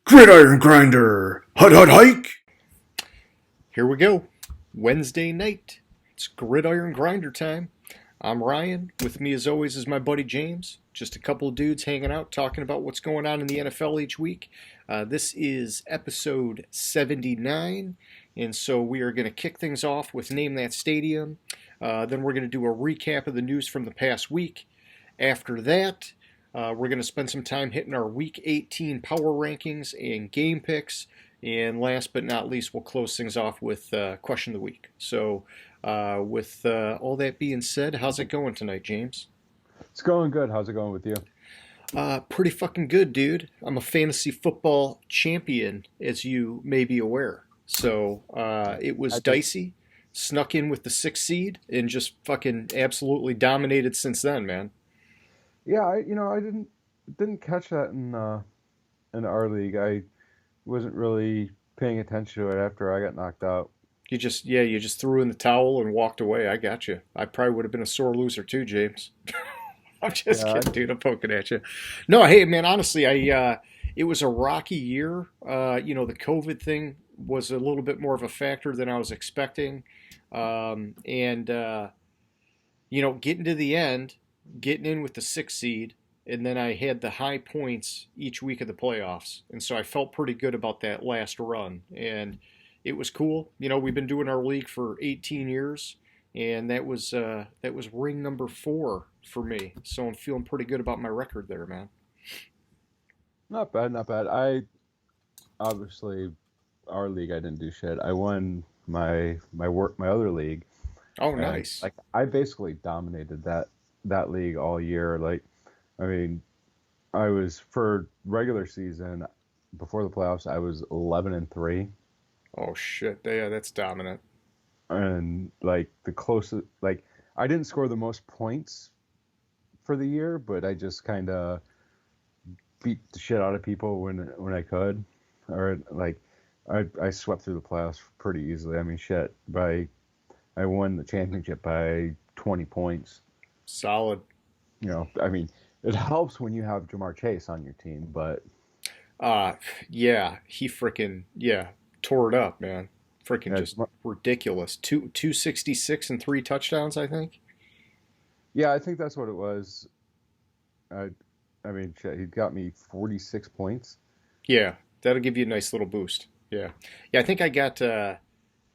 Gridiron Grinder! Hut hut hike! Here we go. Wednesday night. It's Gridiron Grinder time. I'm Ryan. With me, as always, is my buddy James. Just a couple of dudes hanging out, talking about what's going on in the NFL each week. This is episode 79, and so we are going to kick things off with Name That Stadium. Then we're going to do a recap of the news from the past week. After that, we're going to spend some time hitting our Week 18 power rankings and game picks. And last but not least, we'll close things off with Question of the Week. So with all that being said, how's it going tonight, James? It's going good. How's it going with you? Pretty fucking good, dude. I'm a fantasy football champion, as you may be aware. So it was dicey, snuck in with the 6th seed, and just fucking absolutely dominated since then, man. Yeah, I didn't catch that in our league. I wasn't really paying attention to it after I got knocked out. You just threw in the towel and walked away. I got you. I probably would have been a sore loser too, James. I'm just kidding, dude. I'm poking at you. No, hey, man. Honestly, it was a rocky year. The COVID thing was a little bit more of a factor than I was expecting, getting to the end, getting in with the 6th seed, and then I had the high points each week of the playoffs, and so I felt pretty good about that last run, and it was cool. We've been doing our league for 18 years, and that was ring number 4 for me. So I'm feeling pretty good about my record there, man. Not bad, not bad. I obviously our league I didn't do shit. I won my other league. Oh, nice. I basically dominated that league all year. I was for regular season before the playoffs. I was 11-3. Oh shit! Yeah, that's dominant. And the closest, I didn't score the most points for the year, but I just kind of beat the shit out of people when I could, or I swept through the playoffs pretty easily. I mean, shit, I won the championship by 20 points. Solid. It helps when you have Jamar Chase on your team, but he freaking tore it up, man. Freaking just ridiculous. 266 and 3 touchdowns, I think. Yeah, I think that's what it was. Shit, he got me 46 points. Yeah, that'll give you a nice little boost. Yeah. I think I got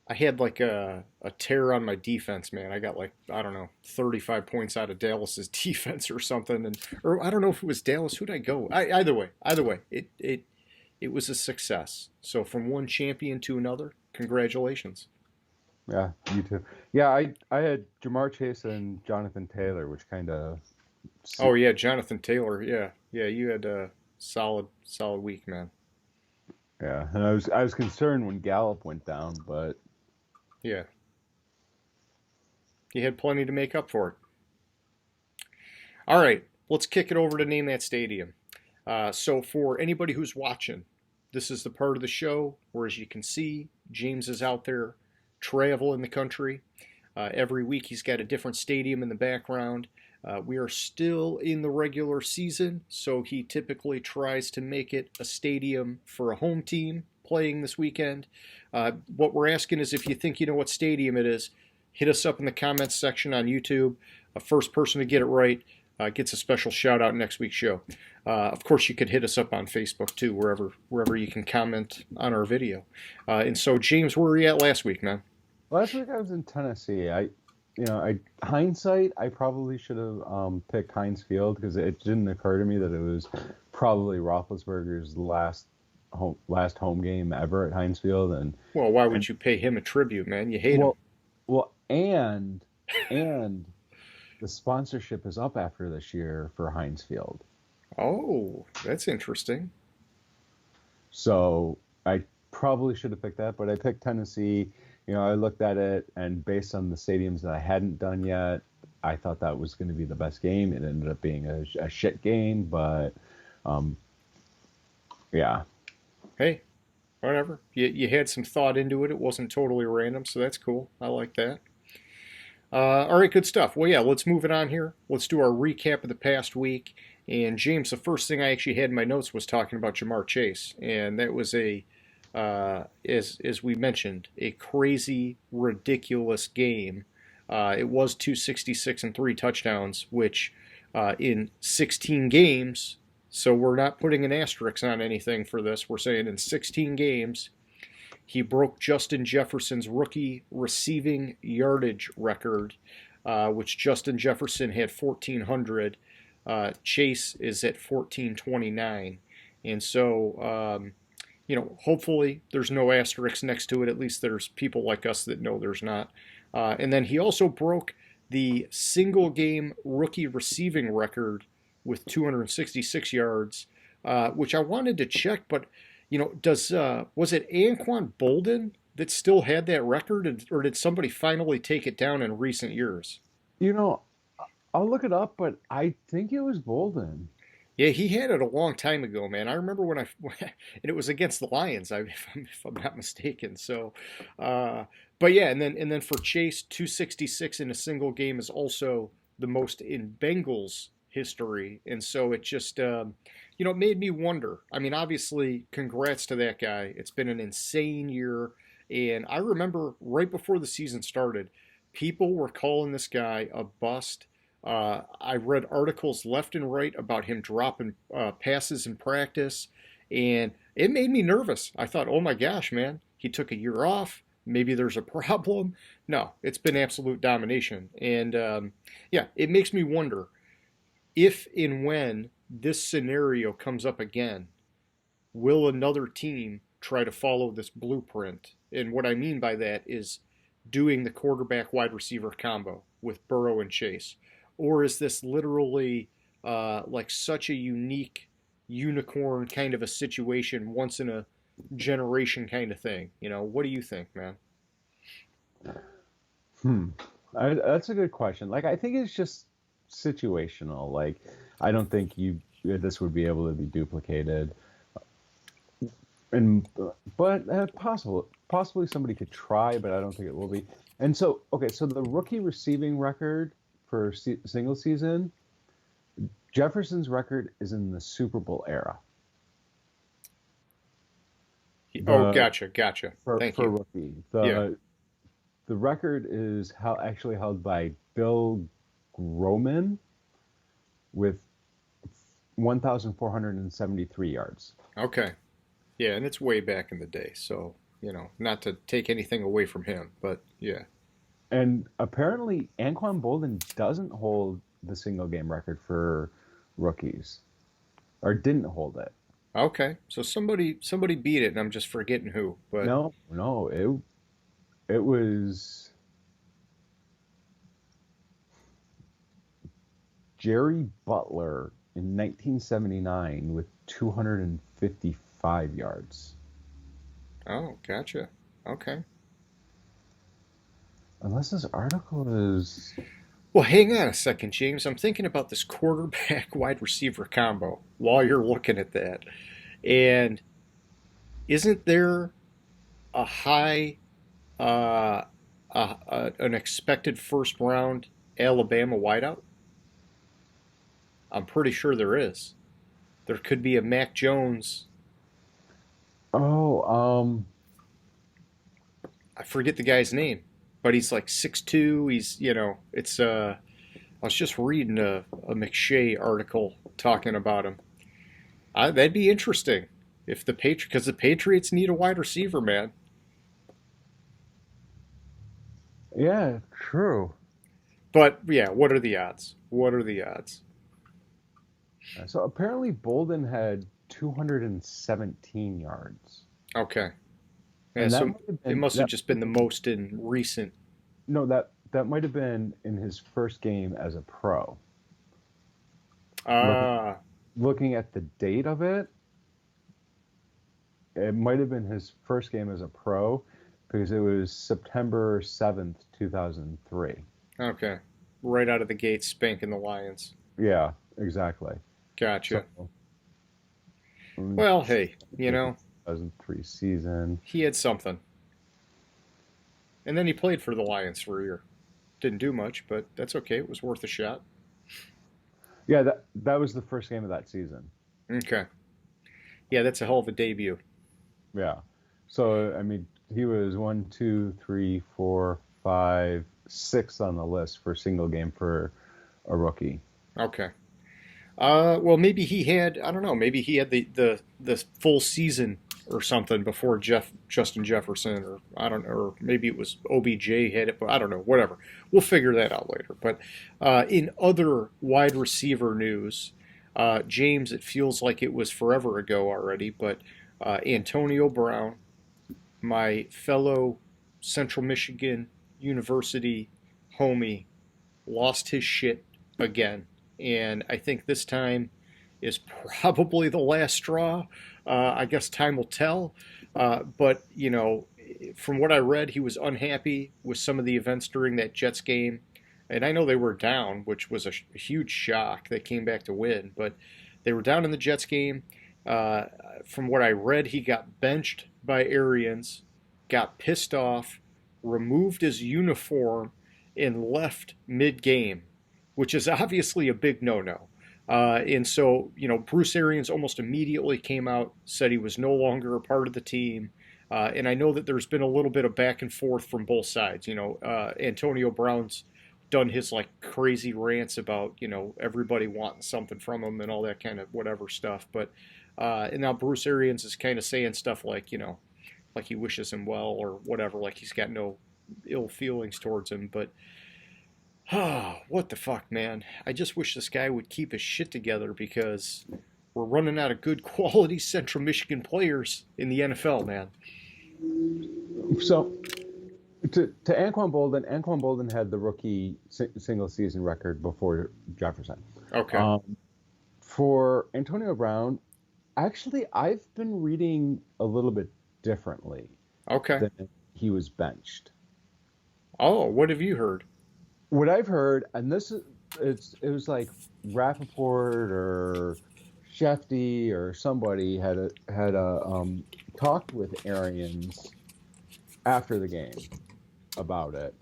I had a tear on my defense, man. I got 35 points out of Dallas's defense or something, or I don't know if it was Dallas. Who'd I go? Either way, it was a success. So from one champion to another, congratulations. Yeah, you too. Yeah, I had Jamar Chase and Jonathan Taylor, which kind of. Oh yeah, Jonathan Taylor. Yeah. You had a solid week, man. Yeah, and I was concerned when Gallup went down, but. Yeah. You had plenty to make up for it. All right, let's kick it over to Name That Stadium. So for anybody who's watching, this is the part of the show where, as you can see, James is out there traveling the country. Every week he's got a different stadium in the background. We are still in the regular season, so he typically tries to make it a stadium for a home team playing this weekend. What we're asking is, if you think you know what stadium it is, hit us up in the comments section on YouTube. First person to get it right gets a special shout out next week's show. Of course, you could hit us up on Facebook too, wherever you can comment on our video. And so, James, where were you at last week, man? Last week I was in Tennessee. Hindsight, I probably should have picked Heinz Field, because it didn't occur to me that it was probably Roethlisberger's last home game ever at Heinz Field. And well, why would you pay him a tribute, man? You hate him. Well, and the sponsorship is up after this year for Heinz Field. Oh, that's interesting. So I probably should have picked that, but I picked Tennessee. I looked at it, and based on the stadiums that I hadn't done yet, I thought that was going to be the best game. It ended up being a shit game, but yeah. Hey, whatever. You had some thought into it. It wasn't totally random, so that's cool. I like that. All right, good stuff. Well, yeah, let's move it on here. Let's do our recap of the past week, And James, the first thing I actually had in my notes was talking about Jamar Chase, and that was as we mentioned, a crazy, ridiculous game. It was 266 and 3 touchdowns, which in 16 games. So we're not putting an asterisk on anything for this. We're saying in 16 games, he broke Justin Jefferson's rookie receiving yardage record, which Justin Jefferson had 1,400. Chase is at 1,429. And so, hopefully there's no asterisk next to it. At least there's people like us that know there's not. And then he also broke the single game rookie receiving record with 266 yards, which I wanted to check, but was it Anquan Bolden that still had that record, or did somebody finally take it down in recent years? You know, I'll look it up, but I think it was Bolden. Yeah, he had it a long time ago, man. I remember and it was against the Lions, if I'm not mistaken. So, but yeah, and then for Chase, 266 in a single game is also the most in Bengals history, and so it just it made me wonder. I mean, obviously, congrats to that guy. It's been an insane year, and I remember right before the season started, people were calling this guy a bust. I read articles left and right about him dropping passes in practice, and it made me nervous. I thought, oh my gosh, man, he took a year off. Maybe there's a problem. No, it's been absolute domination. And yeah, it makes me wonder if and when this scenario comes up again, will another team try to follow this blueprint? And what I mean by that is doing the quarterback wide receiver combo with Burrow and Chase. Or is this literally like such a unique unicorn kind of a situation, once in a generation kind of thing? What do you think, man? That's a good question. Like, I think it's just situational. Like, I don't think this would be able to be duplicated. And but possibly somebody could try, but I don't think it will be. And so, okay, so the rookie receiving record for single season, Jefferson's record is in the Super Bowl era. Gotcha. Thank for you. rookie. Yeah. The record is actually held by Bill Groman with 1,473 yards. Okay. Yeah, and it's way back in the day, so not to take anything away from him, but yeah. And apparently, Anquan Bolden doesn't hold the single game record for rookies, or didn't hold it. Okay, so somebody beat it, and I'm just forgetting who. But No, it was Jerry Butler in 1979 with 255 yards. oh, gotcha. Okay. Unless this article is. Well, hang on a second, James. I'm thinking about this quarterback wide receiver combo while you're looking at that. And isn't there a high, an expected first round Alabama wideout? I'm pretty sure there is. There could be a Mac Jones. Oh, I forget the guy's name, but he's like 6'2". It's I was just reading a McShay article talking about him. That'd be interesting if because the Patriots need a wide receiver, man. yeah, true. But yeah, what are the odds? What are the odds? So apparently Bolden had 217 yards. Okay. Yeah, And that so might have it been must have just been the most in recent. no, that might have been in his first game as a pro. Ah, Looking at the date of it, it might have been his first game as a pro because it was September 7th, 2003. okay. Right out of the gate, spanking the Lions. Yeah, exactly. Gotcha. So, Well, hey, 2003 season. he had something. And then he played for the Lions for a year. Didn't do much, but that's okay. It was worth a shot. Yeah, that was the first game of that season. Okay. Yeah, that's a hell of a debut. Yeah. So I mean, he was one, two, three, four, five, six on the list for single game for a rookie. Okay. Well, maybe he had, I don't know, maybe he had the full season or something before Justin Jefferson, or I don't know, or maybe it was OBJ had it, but I don't know, whatever. We'll figure that out later. But in other wide receiver news, James, it feels like it was forever ago already, but Antonio Brown, my fellow Central Michigan University homie, lost his shit again. And I think this time is probably the last straw. I guess time will tell. But, from what I read, he was unhappy with some of the events during that Jets game. And I know they were down, which was a huge shock. They came back to win, but they were down in the Jets game. Uh, from what I read, he got benched by Arians, got pissed off, removed his uniform, and left mid game, which is obviously a big no no. And so, Bruce Arians almost immediately came out, said he was no longer a part of the team. And I know that there's been a little bit of back and forth from both sides. Antonio Brown's done his like crazy rants about, everybody wanting something from him and all that kind of whatever stuff. But, and now Bruce Arians is kind of saying stuff like, like he wishes him well or whatever, like he's got no ill feelings towards him. But what the fuck, man? I just wish this guy would keep his shit together because we're running out of good quality Central Michigan players in the NFL, man. So to Anquan Bolden had the rookie single season record before Jefferson. Okay. For Antonio Brown, actually, I've been reading a little bit differently Okay. that he was benched. Oh, what have you heard? What I've heard, and it was like Rappaport or Shefty or somebody had a talked with Arians after the game about it.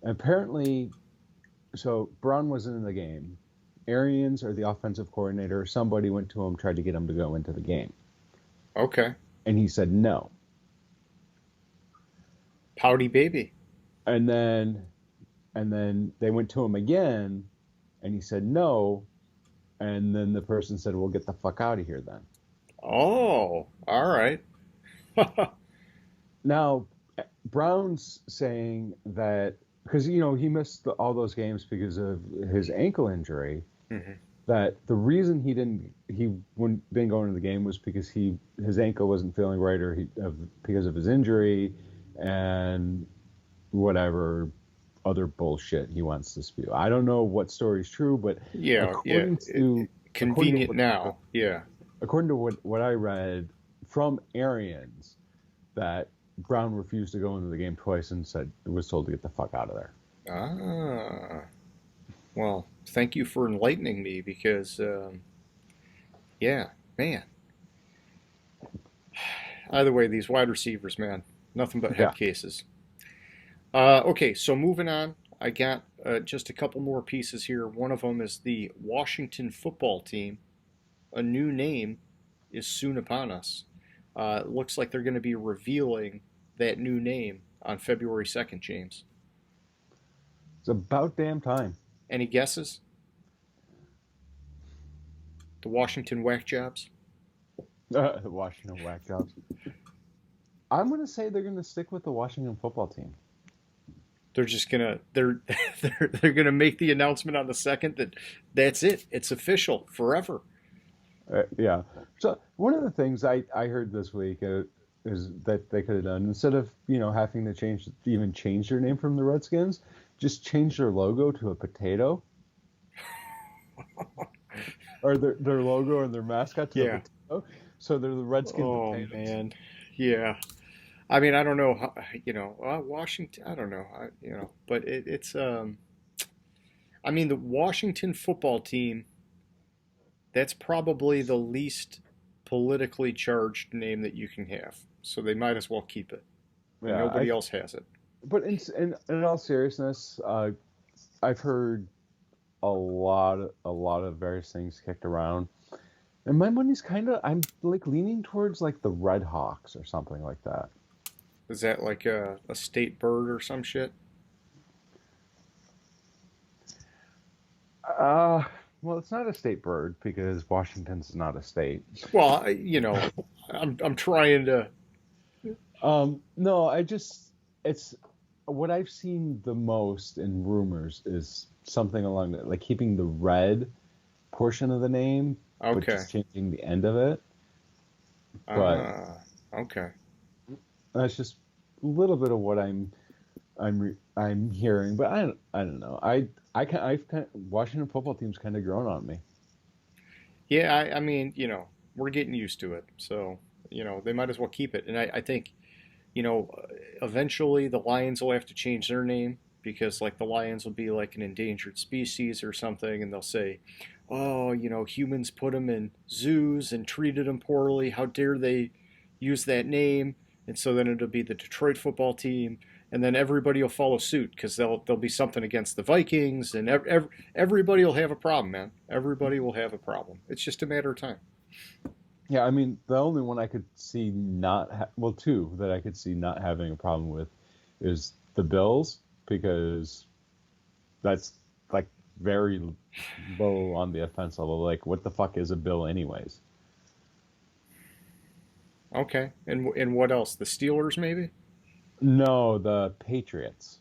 And apparently, so Braun wasn't in the game. Arians or the offensive coordinator, somebody went to him, tried to get him to go into the game, Okay. and he said no. Pouty baby. And then they went to him again, and he said no. And then the person said, "Well, get the fuck out of here then." Oh, all right. Now, Brown's saying that because he missed all those games because of his ankle injury. Mhm. That the reason he didn't go into the game was because his ankle wasn't feeling right or because of his injury and whatever other bullshit he wants to spew. I don't know what story's true, but Yeah, according to convenient what, now. Yeah. according to what I read from Arians, that Brown refused to go into the game twice and was told to get the fuck out of there. Ah. Well, thank you for enlightening me because, yeah, man. Either way, these wide receivers, man, nothing but Yeah. head cases. Okay, so moving on, I got just a couple more pieces here. One of them is the Washington football team. A new name is soon upon us. It looks like they're going to be revealing that new name on February 2nd, James. It's about damn time. Any guesses? The Washington Whack Jobs? The Washington Whack Jobs. I'm going to say they're going to stick with the Washington football team. They're just gonna they're gonna make the announcement on the second that that's it. It's official forever. Yeah. So one of the things I heard this week is that they could have done, instead of having to change their name from the Redskins, just change their logo to a potato, or their logo and their mascot to a Yeah. potato. So they're the Redskin Oh potatoes. man. Yeah. I mean, I don't know how, Washington. I don't know, but it's I mean, the Washington football team. That's probably the least politically charged name that you can have. So they might as well keep it. And Yeah. nobody else has it. But in all seriousness, I've heard a lot of various things kicked around. And my money's I'm like leaning towards like the Red Hawks or something like that. Is that like a state bird or some shit? Uh, well, it's not a state bird because Washington's not a state. Well, I'm trying to. No, it's what I've seen the most in rumors is something along that, like keeping the red portion of the name, but Okay. just changing the end of it. But Okay. that's just a little bit of what I'm hearing. But I don't know. I've Washington football team's kind of grown on me. Yeah, I mean, we're getting used to it, so they might as well keep it. And I think, eventually the Lions will have to change their name because like the Lions will be like an endangered species or something, and they'll say, "Oh, humans put them in zoos and treated them poorly. How dare they use that name?" And so then it'll be the Detroit football team, and then everybody will follow suit because there'll be something against the Vikings, and everybody will have a problem, man. Everybody will have a problem. It's just a matter of time. Yeah, I mean, the only one I could see well, two that I could see not having a problem with is the Bills because that's like very low on the offense level. Like, what the fuck is a bill, anyways? Okay, and what else? The Steelers, maybe? No, the Patriots.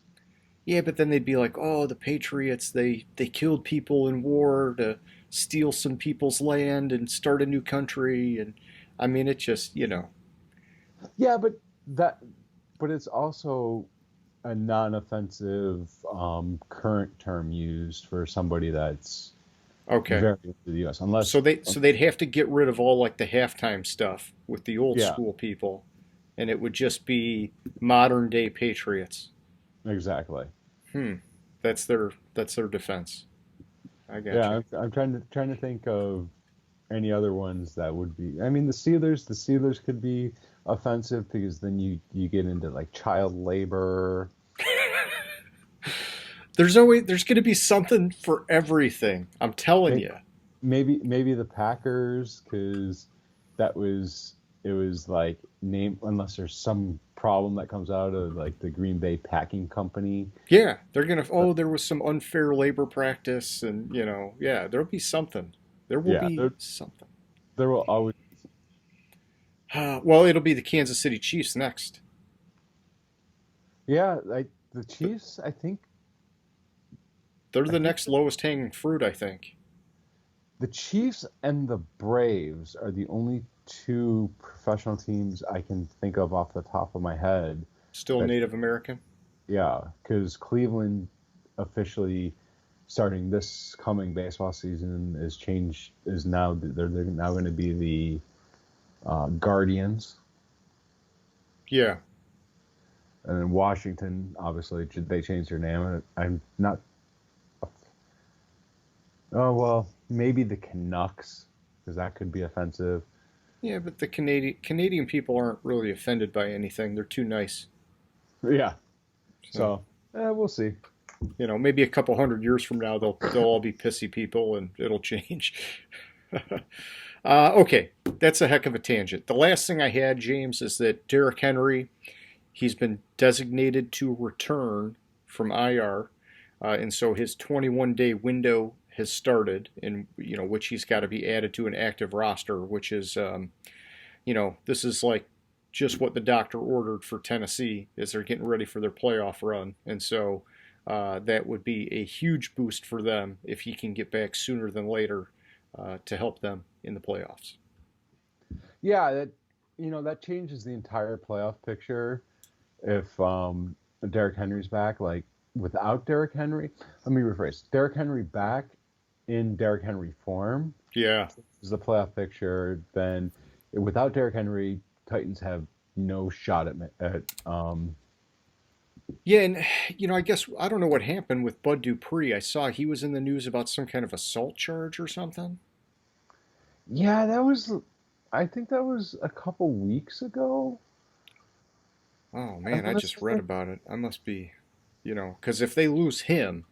Yeah, but then they'd be like, "Oh, the Patriots, they killed people in war to steal some people's land and start a new country." And I mean, it just, Yeah, that, but it's also a non-offensive current term used for somebody that's okay. very into the U.S. Unless, So they'd have to get rid of all like the halftime stuff with the old yeah, school people, and it would just be modern day Patriots. exactly. Hmm. That's their defense. I got Yeah, you. I'm trying to think of any other ones that would be. I mean, the Steelers could be offensive because then you get into like child labor. There's going to be something for everything. I'm telling May- you. Maybe the Packers because that was it was like name unless there's some problem that comes out of like the Green Bay Packing Company. Yeah, they're gonna. Uh, Oh, there was some unfair labor practice, and yeah, there'll be something. There will yeah, be something. there will always. Well, it'll be the Kansas City Chiefs next. Yeah, like the Chiefs. They're I the think next lowest hanging fruit, I think. the Chiefs and the Braves are the only two professional teams I can think of off the top of my head. Still That Native American. Yeah, because Cleveland officially starting this coming baseball season is now they're now going to be the Guardians, Yeah. and then Washington obviously they changed their name. I'm not. Oh well, maybe the Canucks because that could be offensive. Yeah, but the Canadian people aren't really offended by anything. They're too nice. Yeah, So, so we'll see. maybe a couple hundred years from now they'll all be pissy people and it'll change. Okay, that's a heck of a tangent. The last thing I had, James, is that Derrick Henry, he's been designated to return from IR, and so his 21-day window has started, in which he's got to be added to an active roster, which is this is like just what the doctor ordered for Tennessee as they're getting ready for their playoff run, and so that would be a huge boost for them if he can get back sooner than later to help them in the playoffs. Yeah, that changes the entire playoff picture if Derrick Henry's back. Like without Derrick Henry, let me rephrase. Derrick Henry back in Derrick Henry form Yeah. is the playoff picture. Then without Derrick Henry, Titans have no shot at. Yeah, and I guess I don't know what happened with Bud Dupree. I saw he was in the news about some kind of assault charge or something. Yeah, I think that was a couple weeks ago. Oh I man, I want to just read say. about it. I must be, because if they lose him,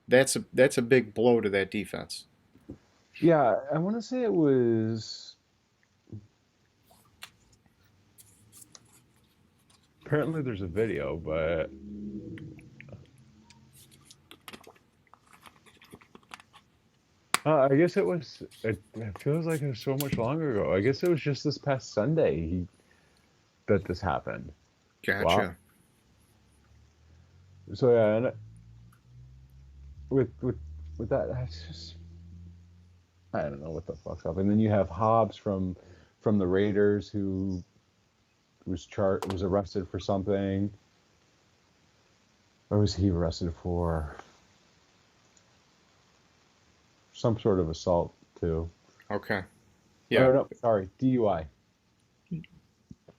That's a big blow to that defense. Yeah, I want to say it was. Apparently, there's a video, but I guess it was. It feels like it was so much longer ago. I guess it was just this past Sunday that this happened. Wow. Gotcha. So yeah, and with with with that, that's just I don't know what the fuck's up. And then you have Hobbs from the Raiders who was arrested for something. What was he arrested for? Some sort of assault too. Okay. Yeah. Yeah. No, sorry, DUI.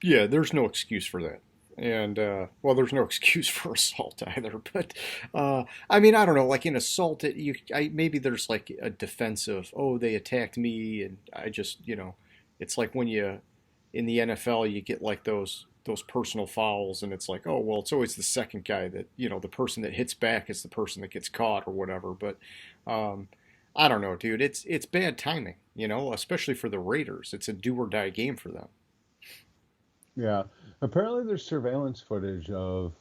Yeah, there's no excuse for that. And well, there's no excuse for assault either. But I mean, I don't know. Like in assault, maybe there's like a defensive. Oh, they attacked me, and I just it's like when you in the NFL you get like those personal fouls, and it's like, oh well, it's always the second guy that the person that hits back is the person that gets caught or whatever. But um, I don't know, dude. It's bad timing, especially for the Raiders. It's a do or die game for them. Yeah. Apparently, there's surveillance footage of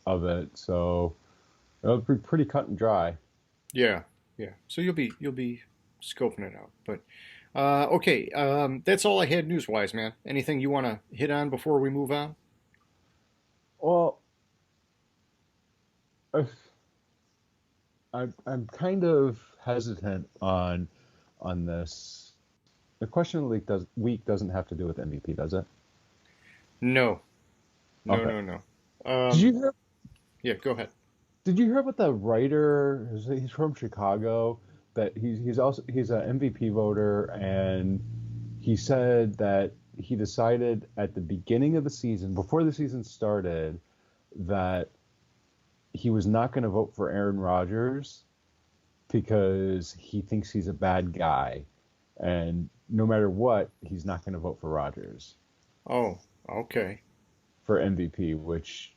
it, so it'll be pretty cut and dry. Yeah, yeah. So you'll be scoping it out. But okay, that's all I had news wise, man. Anything you want to hit on before we move on? Well, if, I'm kind of hesitant on this. The question of the week doesn't have to do with MVP, does it? No, no, Okay. no, no. Did you hear? Yeah, go ahead. Did you hear about the writer? He's from Chicago. That he's an MVP voter, and he said that he decided at the beginning of the season, before the season started, that he was not going to vote for Aaron Rodgers because he thinks he's a bad guy, and no matter what, he's not going to vote for Rodgers Oh, okay. for MVP, which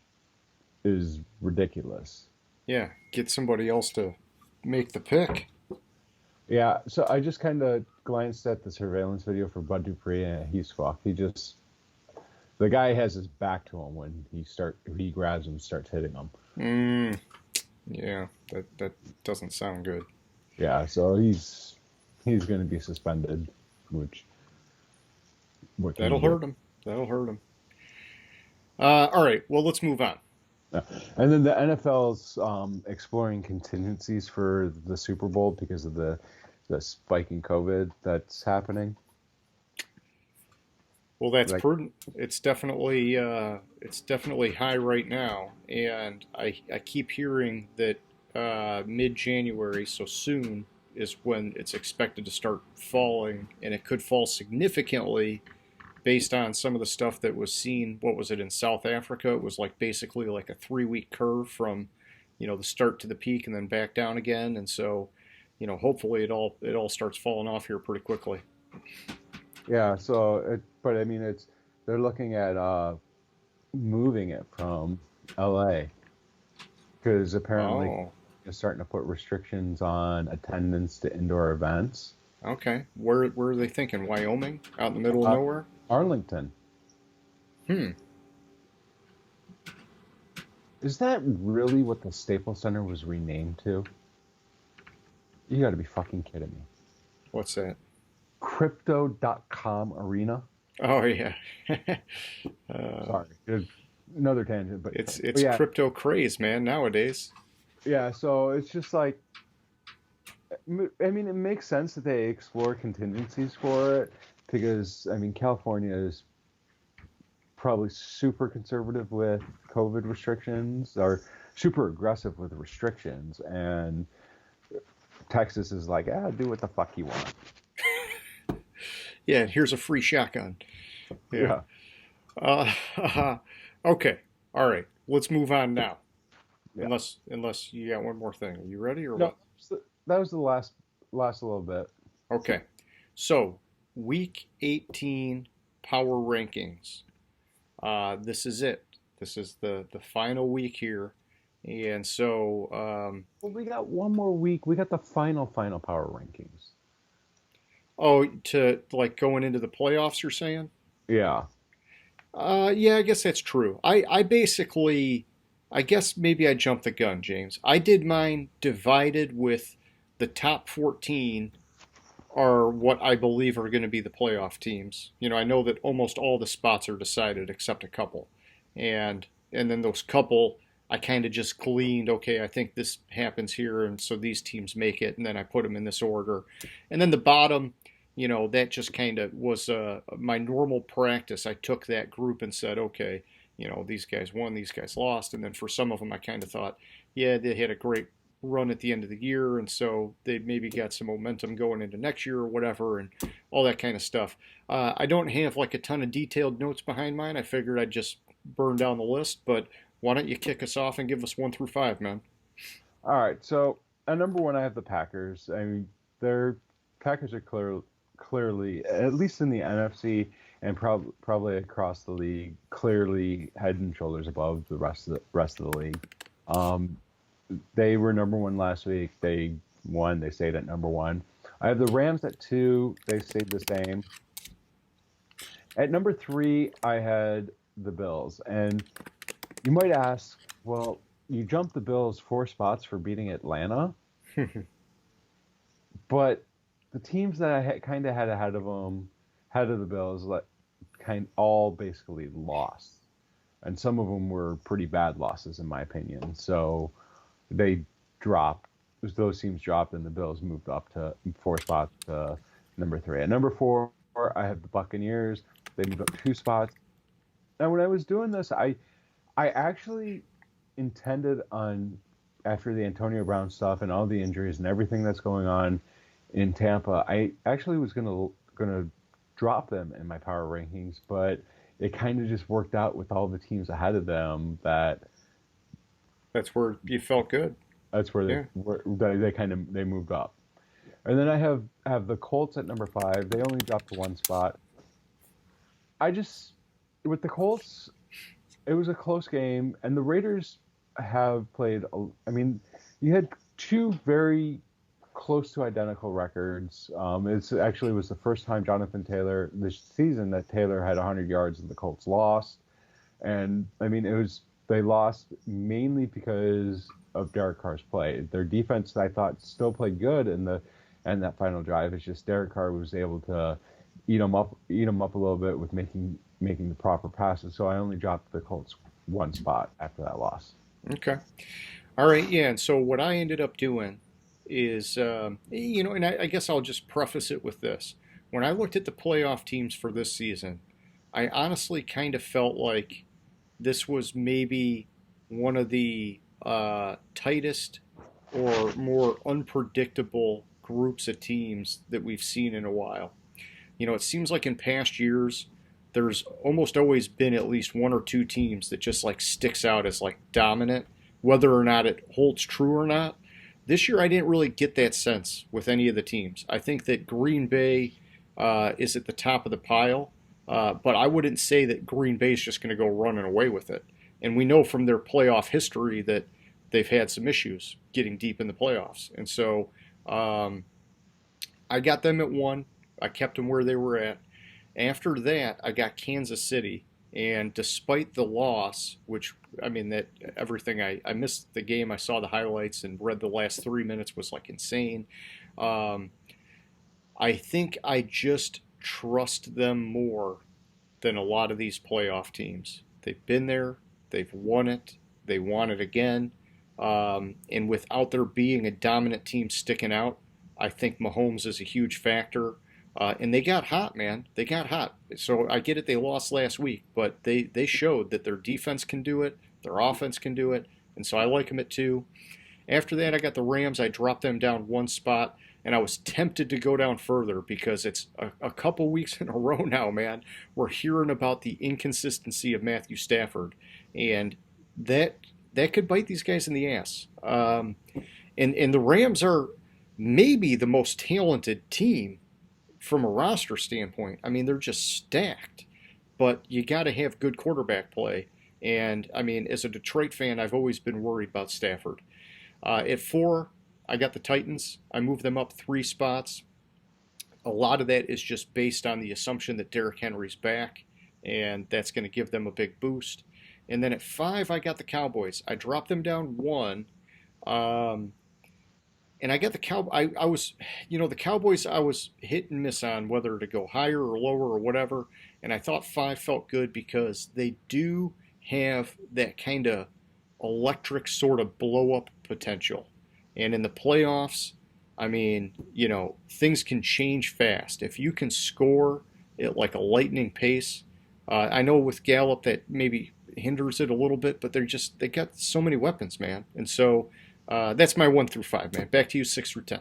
is ridiculous. Yeah, get somebody else to make the pick. Yeah, so I just kind of glanced at the surveillance video for Bud Dupree, and he's fucked. The guy has his back to him when he grabs him and starts hitting him. Mm, yeah, that doesn't sound good. Yeah, so he's going to be suspended, which what can That'll you do? hurt him. That'll hurt him. All right. Well, let's move on. Yeah. And then the NFL's exploring contingencies for the Super Bowl because of the spike in COVID that's happening. Well, that's Like, prudent. It's definitely high right now, and I keep hearing that mid January, so soon, is when it's expected to start falling, and it could fall significantly based on some of the stuff that was seen. What was it in South Africa? It was like basically like a 3 week curve from the start to the peak and then back down again, and so hopefully it all starts falling off here pretty quickly. yeah, but I mean, they're looking at moving it from LA because apparently Oh, they're starting to put restrictions on attendance to indoor events. okay. Where are they thinking? Wyoming? Out in the middle of Uh, nowhere? Arlington. Hmm. Is that really what the Staples Center was renamed to? You got to be fucking kidding me. What's that? Crypto.com Arena. Oh yeah. Sorry, another tangent, It's but it's yeah, crypto craze, man, nowadays. yeah. So it's just like, I mean, it makes sense that they explore contingencies for it because I mean, California is probably super conservative with COVID restrictions or super aggressive with restrictions, and Texas is like, do what the fuck you want. Yeah, here's a free shotgun. Yeah. Yeah, Okay. All right. Let's move on now. yeah. Unless you got one more thing. Are you ready or No, what? that was the last little bit. Okay. So, week 18 power rankings. This is it. This is the final week here. And so, Well, we got one more week. We got the final power rankings. oh, to like going into the playoffs, you're saying? Yeah. Yeah, I guess that's true. I basically, I guess maybe I jumped the gun, James. I did mine divided with the top 14 are what I believe are going to be the playoff teams. You know, I know that almost all the spots are decided except a couple. And then those couple I kind of just gleaned, okay, I think this happens here and so these teams make it and then I put them in this order. And then the bottom, you know, that just kind of was my normal practice. I took that group and said, okay, you know, these guys won, these guys lost, and then for some of them I kind of thought, yeah, they had a great run at the end of the year, and so they maybe got some momentum going into next year or whatever, and all that kind of stuff. I don't have like a ton of detailed notes behind mine. I figured I'd just burn down the list, but why don't you kick us off and give us 1 through 5, man? All right. So at number one, I have the Packers. I mean, their Packers are clearly, at least in the NFC and probably across the league, clearly head and shoulders above the rest of the league. Um, they were number one last week. They won. They stayed at number one. I have the Rams at two. They stayed the same. At number three, I had the Bills. And you might ask, well, you jumped the Bills 4 spots for beating Atlanta, but the teams that I kind of had ahead of them, ahead of the Bills, all basically lost, and some of them were pretty bad losses in my opinion. So they dropped. Those teams dropped, and the Bills moved up to 4 spots to number three. At number four, I have the Buccaneers. They moved up 2 spots. Now, when I was doing this, I actually intended on, after the Antonio Brown stuff and all the injuries and everything that's going on in Tampa, I actually was gonna drop them in my power rankings, but it kind of just worked out with all the teams ahead of them that That's where you felt good. that's where Yeah. they moved up. And then I have the Colts at number five. They only dropped to 1 spot. I just with the Colts, it was a close game, and the Raiders have played. I mean, you had two very close to identical records. It's actually was the first time Jonathan Taylor this season that Taylor had 100 yards and the Colts lost. And I mean, they lost mainly because of Derek Carr's play. Their defense, I thought, still played good in that final drive. It's just Derek Carr was able to eat them up a little bit with making the proper passes. So I only dropped the Colts 1 spot after that loss. Okay. All right. Yeah. And so what I ended up doing is, you know, and I guess I'll just preface it with this. When I looked at the playoff teams for this season, I honestly kind of felt like this was maybe one of the tightest or more unpredictable groups of teams that we've seen in a while. You know, it seems like in past years, there's almost always been at least one or two teams that just like sticks out as like dominant, whether or not it holds true or not. This year, I didn't really get that sense with any of the teams. I think that Green Bay is at the top of the pile, but I wouldn't say that Green Bay is just going to go running away with it. And we know from their playoff history that they've had some issues getting deep in the playoffs. And so I got them at one. I kept them where they were at. After that, I got Kansas City. And despite the loss, which, I mean, that everything, I missed the game. I saw the highlights and read the last 3 minutes was like insane. I think I just trust them more than a lot of these playoff teams. They've been there, they've won it, they want it again. And without there being a dominant team sticking out, I think Mahomes is a huge factor. And they got hot, man. They got hot. So I get it, they lost last week, but they showed that their defense can do it, their offense can do it, and so I like them at 2. After that, I got the Rams. I dropped them down 1 spot, and I was tempted to go down further because it's a couple weeks in a row now, man. We're hearing about the inconsistency of Matthew Stafford, and that could bite these guys in the ass. And the Rams are maybe the most talented team from a roster standpoint. I mean, they're just stacked, but you got to have good quarterback play. And I mean, as a Detroit fan, I've always been worried about Stafford. At 4, I got the Titans. I moved them up 3 spots. A lot of that is just based on the assumption that Derrick Henry's back, and that's going to give them a big boost. And then at 5, I got the Cowboys. I dropped them down 1. Um, and I got the I was, the Cowboys, I was hit and miss on whether to go higher or lower or whatever. And I thought 5 felt good because they do have that kind of electric sort of blow up potential. And in the playoffs, I mean, things can change fast. If you can score at like a lightning pace, I know with Gallup that maybe hinders it a little bit, but they got so many weapons, man. And so that's my 1 through 5, man. Back to you, 6 through 10.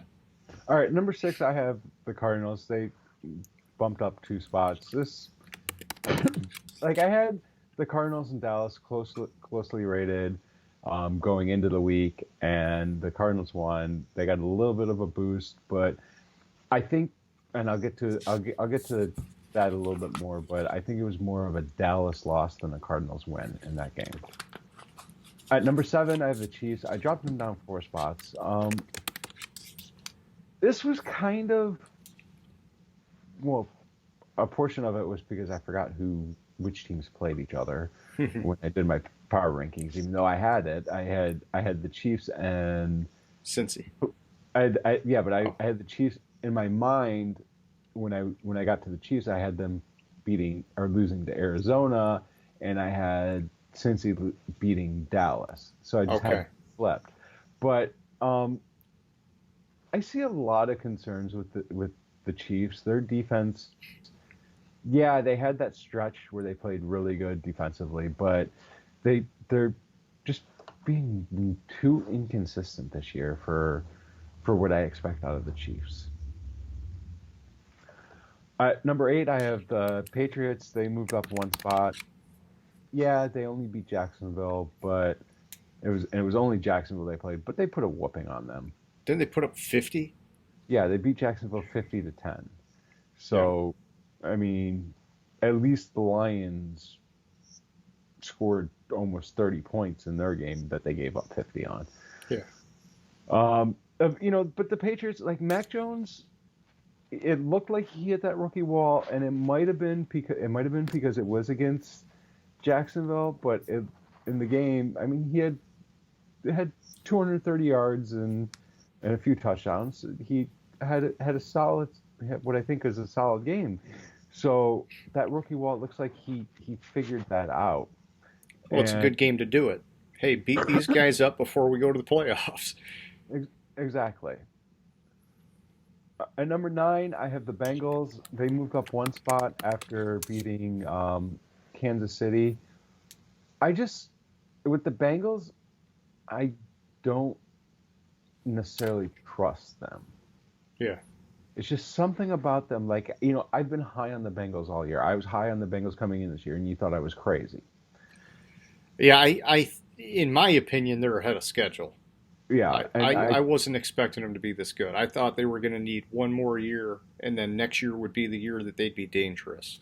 All right, number 6, I have the Cardinals. They bumped up 2 spots. I had the Cardinals and Dallas closely rated going into the week, and the Cardinals won. They got a little bit of a boost, but I think, and I'll get to that a little bit more, but I think it was more of a Dallas loss than a Cardinals win in that game. At number 7, I have the Chiefs. I dropped them down 4 spots. This was kind of, well, a portion of it was because I forgot which teams played each other when I did my power rankings. Even though I had it, I had the Chiefs and Cincy. But I had the Chiefs in my mind when I got to the Chiefs. I had them losing to Arizona, and I had Cincy beating Dallas. So I just had flipped. But I see a lot of concerns with the Chiefs. Their defense. Yeah, they had that stretch where they played really good defensively, but they're just being too inconsistent this year for what I expect out of the Chiefs. Number 8, I have the Patriots. They moved up 1 spot. Yeah, they only beat Jacksonville, but it was only Jacksonville they played, but they put a whooping on them. Didn't they put up 50? Yeah, they beat Jacksonville 50-10. So. Yeah. I mean, at least the Lions scored almost 30 points in their game that they gave up 50 on. Yeah. But the Patriots, like Mac Jones, it looked like he hit that rookie wall, and it might have been because it was against Jacksonville, but in the game, I mean, he had 230 yards and a few touchdowns. He had a solid, what I think is a solid game. So that rookie wall, it looks like he figured that out. Well, it's a good game to do it. Hey, beat these guys up before we go to the playoffs. Exactly. At number 9, I have the Bengals. They moved up 1 spot after beating Kansas City. With the Bengals, I don't necessarily trust them. Yeah. It's just something about them. Like, I've been high on the Bengals all year. I was high on the Bengals coming in this year, and you thought I was crazy. Yeah, I in my opinion, they're ahead of schedule. Yeah. I wasn't expecting them to be this good. I thought they were going to need 1 more year, and then next year would be the year that they'd be dangerous.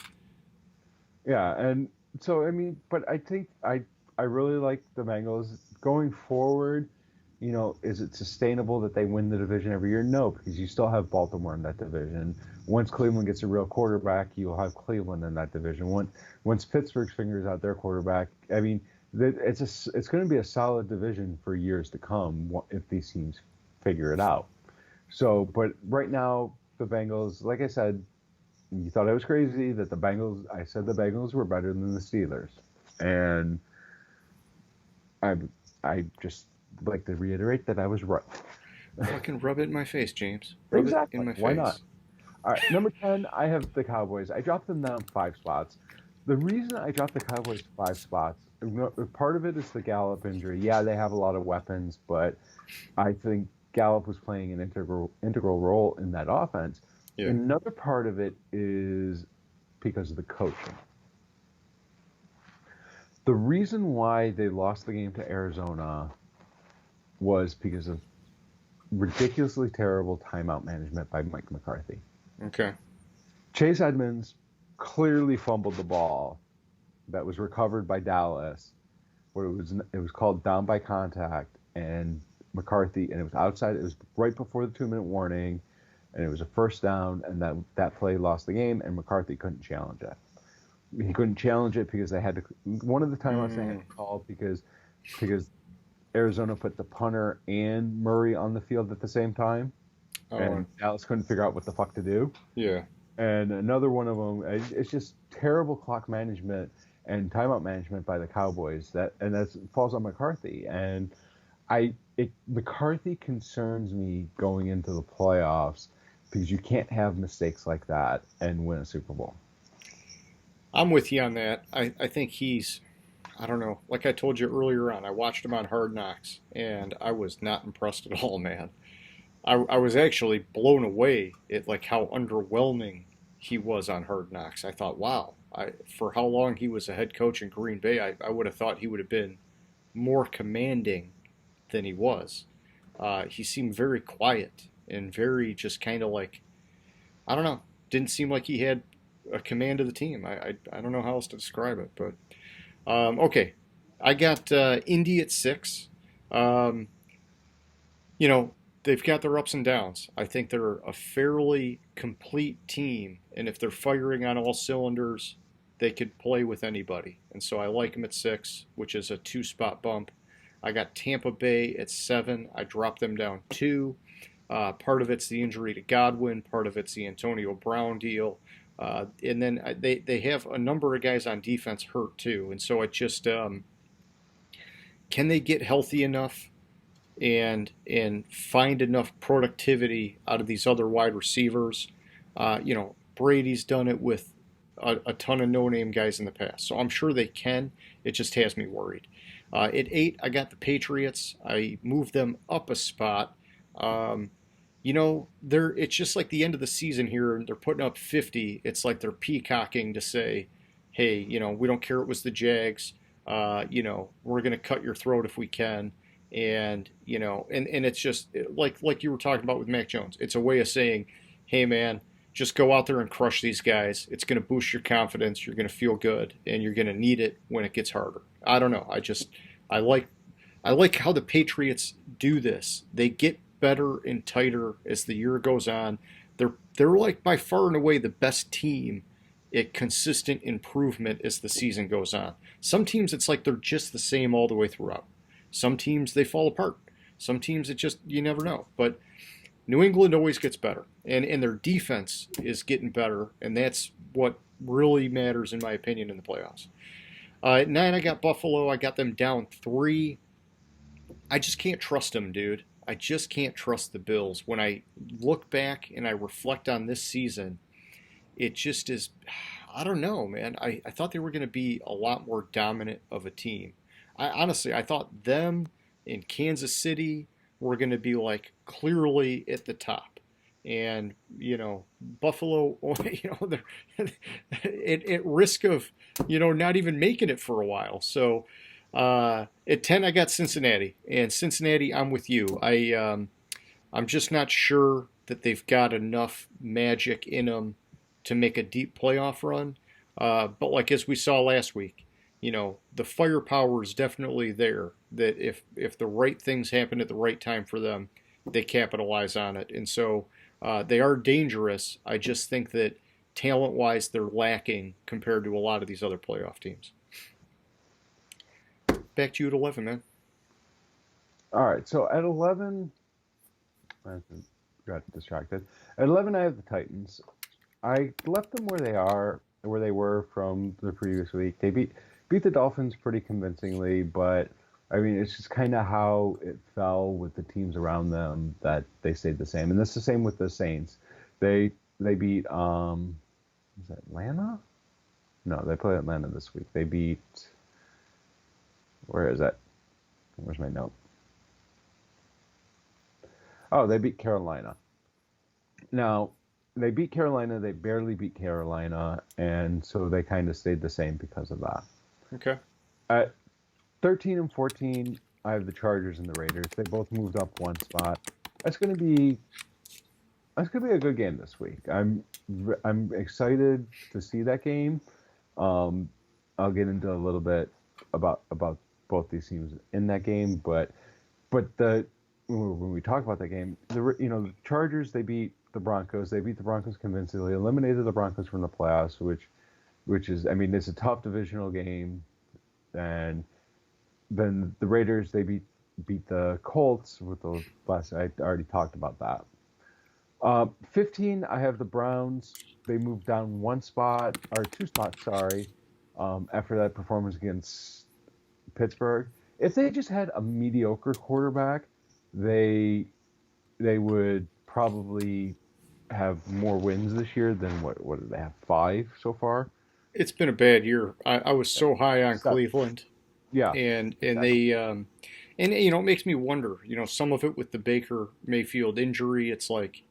Yeah, and so, I mean, but I think I really like the Bengals. Going forward, is it sustainable that they win the division every year? No, because you still have Baltimore in that division. Once Cleveland gets a real quarterback, you'll have Cleveland in that division. Once Pittsburgh figures out their quarterback, I mean, it's going to be a solid division for years to come if these teams figure it out. So, but right now, the Bengals, like I said, you thought I was crazy that I said the Bengals were better than the Steelers. And I just like to reiterate that I was right. Fucking rub it in my face, James. Rub exactly. it in my face. Why not? All right, number 10, I have the Cowboys. I dropped them down 5 spots. The reason I dropped the Cowboys 5 spots, part of it is the Gallup injury. Yeah, they have a lot of weapons, but I think Gallup was playing an integral role in that offense. Yeah. Another part of it is because of the coaching. The reason why they lost the game to Arizona was because of ridiculously terrible timeout management by Mike McCarthy. Okay. Chase Edmonds clearly fumbled the ball that was recovered by Dallas where it was called down by contact, and McCarthy, and it was outside. It was right before the 2-minute warning, and it was a first down, and that play lost the game, and McCarthy couldn't challenge it. He couldn't challenge it because they had to. One of the timeouts they had to call because Arizona put the punter and Murray on the field at the same time, and Dallas couldn't figure out what the fuck to do. Yeah. And another one of them, it's just terrible clock management and timeout management by the Cowboys. That falls on McCarthy, and McCarthy concerns me going into the playoffs because you can't have mistakes like that and win a Super Bowl. I'm with you on that. I think he's, I don't know, like I told you earlier on, I watched him on Hard Knocks, and I was not impressed at all, man. I was actually blown away at like how underwhelming he was on Hard Knocks. I thought, wow, for how long he was a head coach in Green Bay, I would have thought he would have been more commanding than he was. He seemed very quiet and very just kind of like, I don't know, didn't seem like he had a command of the team. I don't know how else to describe it, but okay. I got Indy at 6. You know, they've got their ups and downs. I think they're a fairly complete team, and if they're firing on all cylinders, they could play with anybody. And so I like them at 6, which is a 2-spot bump. I got Tampa Bay at 7. I dropped them down 2. Part of it's the injury to Godwin. Part of it's the Antonio Brown deal. And then they have a number of guys on defense hurt too. And so it just, can they get healthy enough and find enough productivity out of these other wide receivers? You know, Brady's done it with a ton of no-name guys in the past. So I'm sure they can. It just has me worried. At 8, I got the Patriots. I moved them up a spot. You know, it's just like the end of the season here, and they're putting up 50. It's like they're peacocking to say, hey, you know, we don't care it was the Jags. You know, we're going to cut your throat if we can. And, you know, and it's just like you were talking about with Mac Jones. It's a way of saying, hey, man, just go out there and crush these guys. It's going to boost your confidence. You're going to feel good, and you're going to need it when it gets harder. I don't know. I like how the Patriots do this. They get better and tighter as the year goes on. They're like by far and away the best team at consistent improvement as the season goes on. Some teams it's like they're just the same all the way throughout. Some teams they fall apart. Some teams it just you never know. But New England always gets better, and their defense is getting better, and that's what really matters in my opinion in the playoffs. At 9, I got Buffalo. I got them down 3. I just can't trust them, dude. I just can't trust the Bills. When I look back and I reflect on this season, it just is, I don't know, man. I thought they were going to be a lot more dominant of a team. I thought them in Kansas City were going to be like clearly at the top. And, you know, Buffalo, you know, they're at risk of, you know, not even making it for a while. So, at 10, I got Cincinnati, and Cincinnati, I'm with you. I'm just not sure that they've got enough magic in them to make a deep playoff run. But like as we saw last week, you know, the firepower is definitely there. That if the right things happen at the right time for them, they capitalize on it. And so they are dangerous. I just think that talent-wise, they're lacking compared to a lot of these other playoff teams. Back to you at 11, man. All right, so at 11, I got distracted. At 11, I have the Titans. I left them where they were from the previous week. They beat the Dolphins pretty convincingly, but I mean, it's just kind of how it fell with the teams around them that they stayed the same. And that's the same with the Saints. They beat is it Atlanta? No, they play Atlanta this week. They beat. Where is that? Where's my note? Oh, they beat Carolina. Now, they beat Carolina. They barely beat Carolina, and so they kind of stayed the same because of that. Okay. At 13 and 14, I have the Chargers and the Raiders. They both moved up one spot. That's going to be a good game this week. I'm excited to see that game. I'll get into a little bit about both these teams in that game, but the when we talk about that game, the Chargers, they beat the Broncos. They beat the Broncos convincingly, eliminated the Broncos from the playoffs, which is, I mean, it's a tough divisional game. And then the Raiders, they beat the Colts with the last. I already talked about that. 15, I have the Browns. They moved down 2 spots, sorry, after that performance against Pittsburgh. If they just had a mediocre quarterback, they would probably have more wins this year than what did they have, 5 so far? It's been a bad year. I was so high on Cleveland. Yeah. And they and it makes me wonder, some of it with the Baker Mayfield injury, it's like,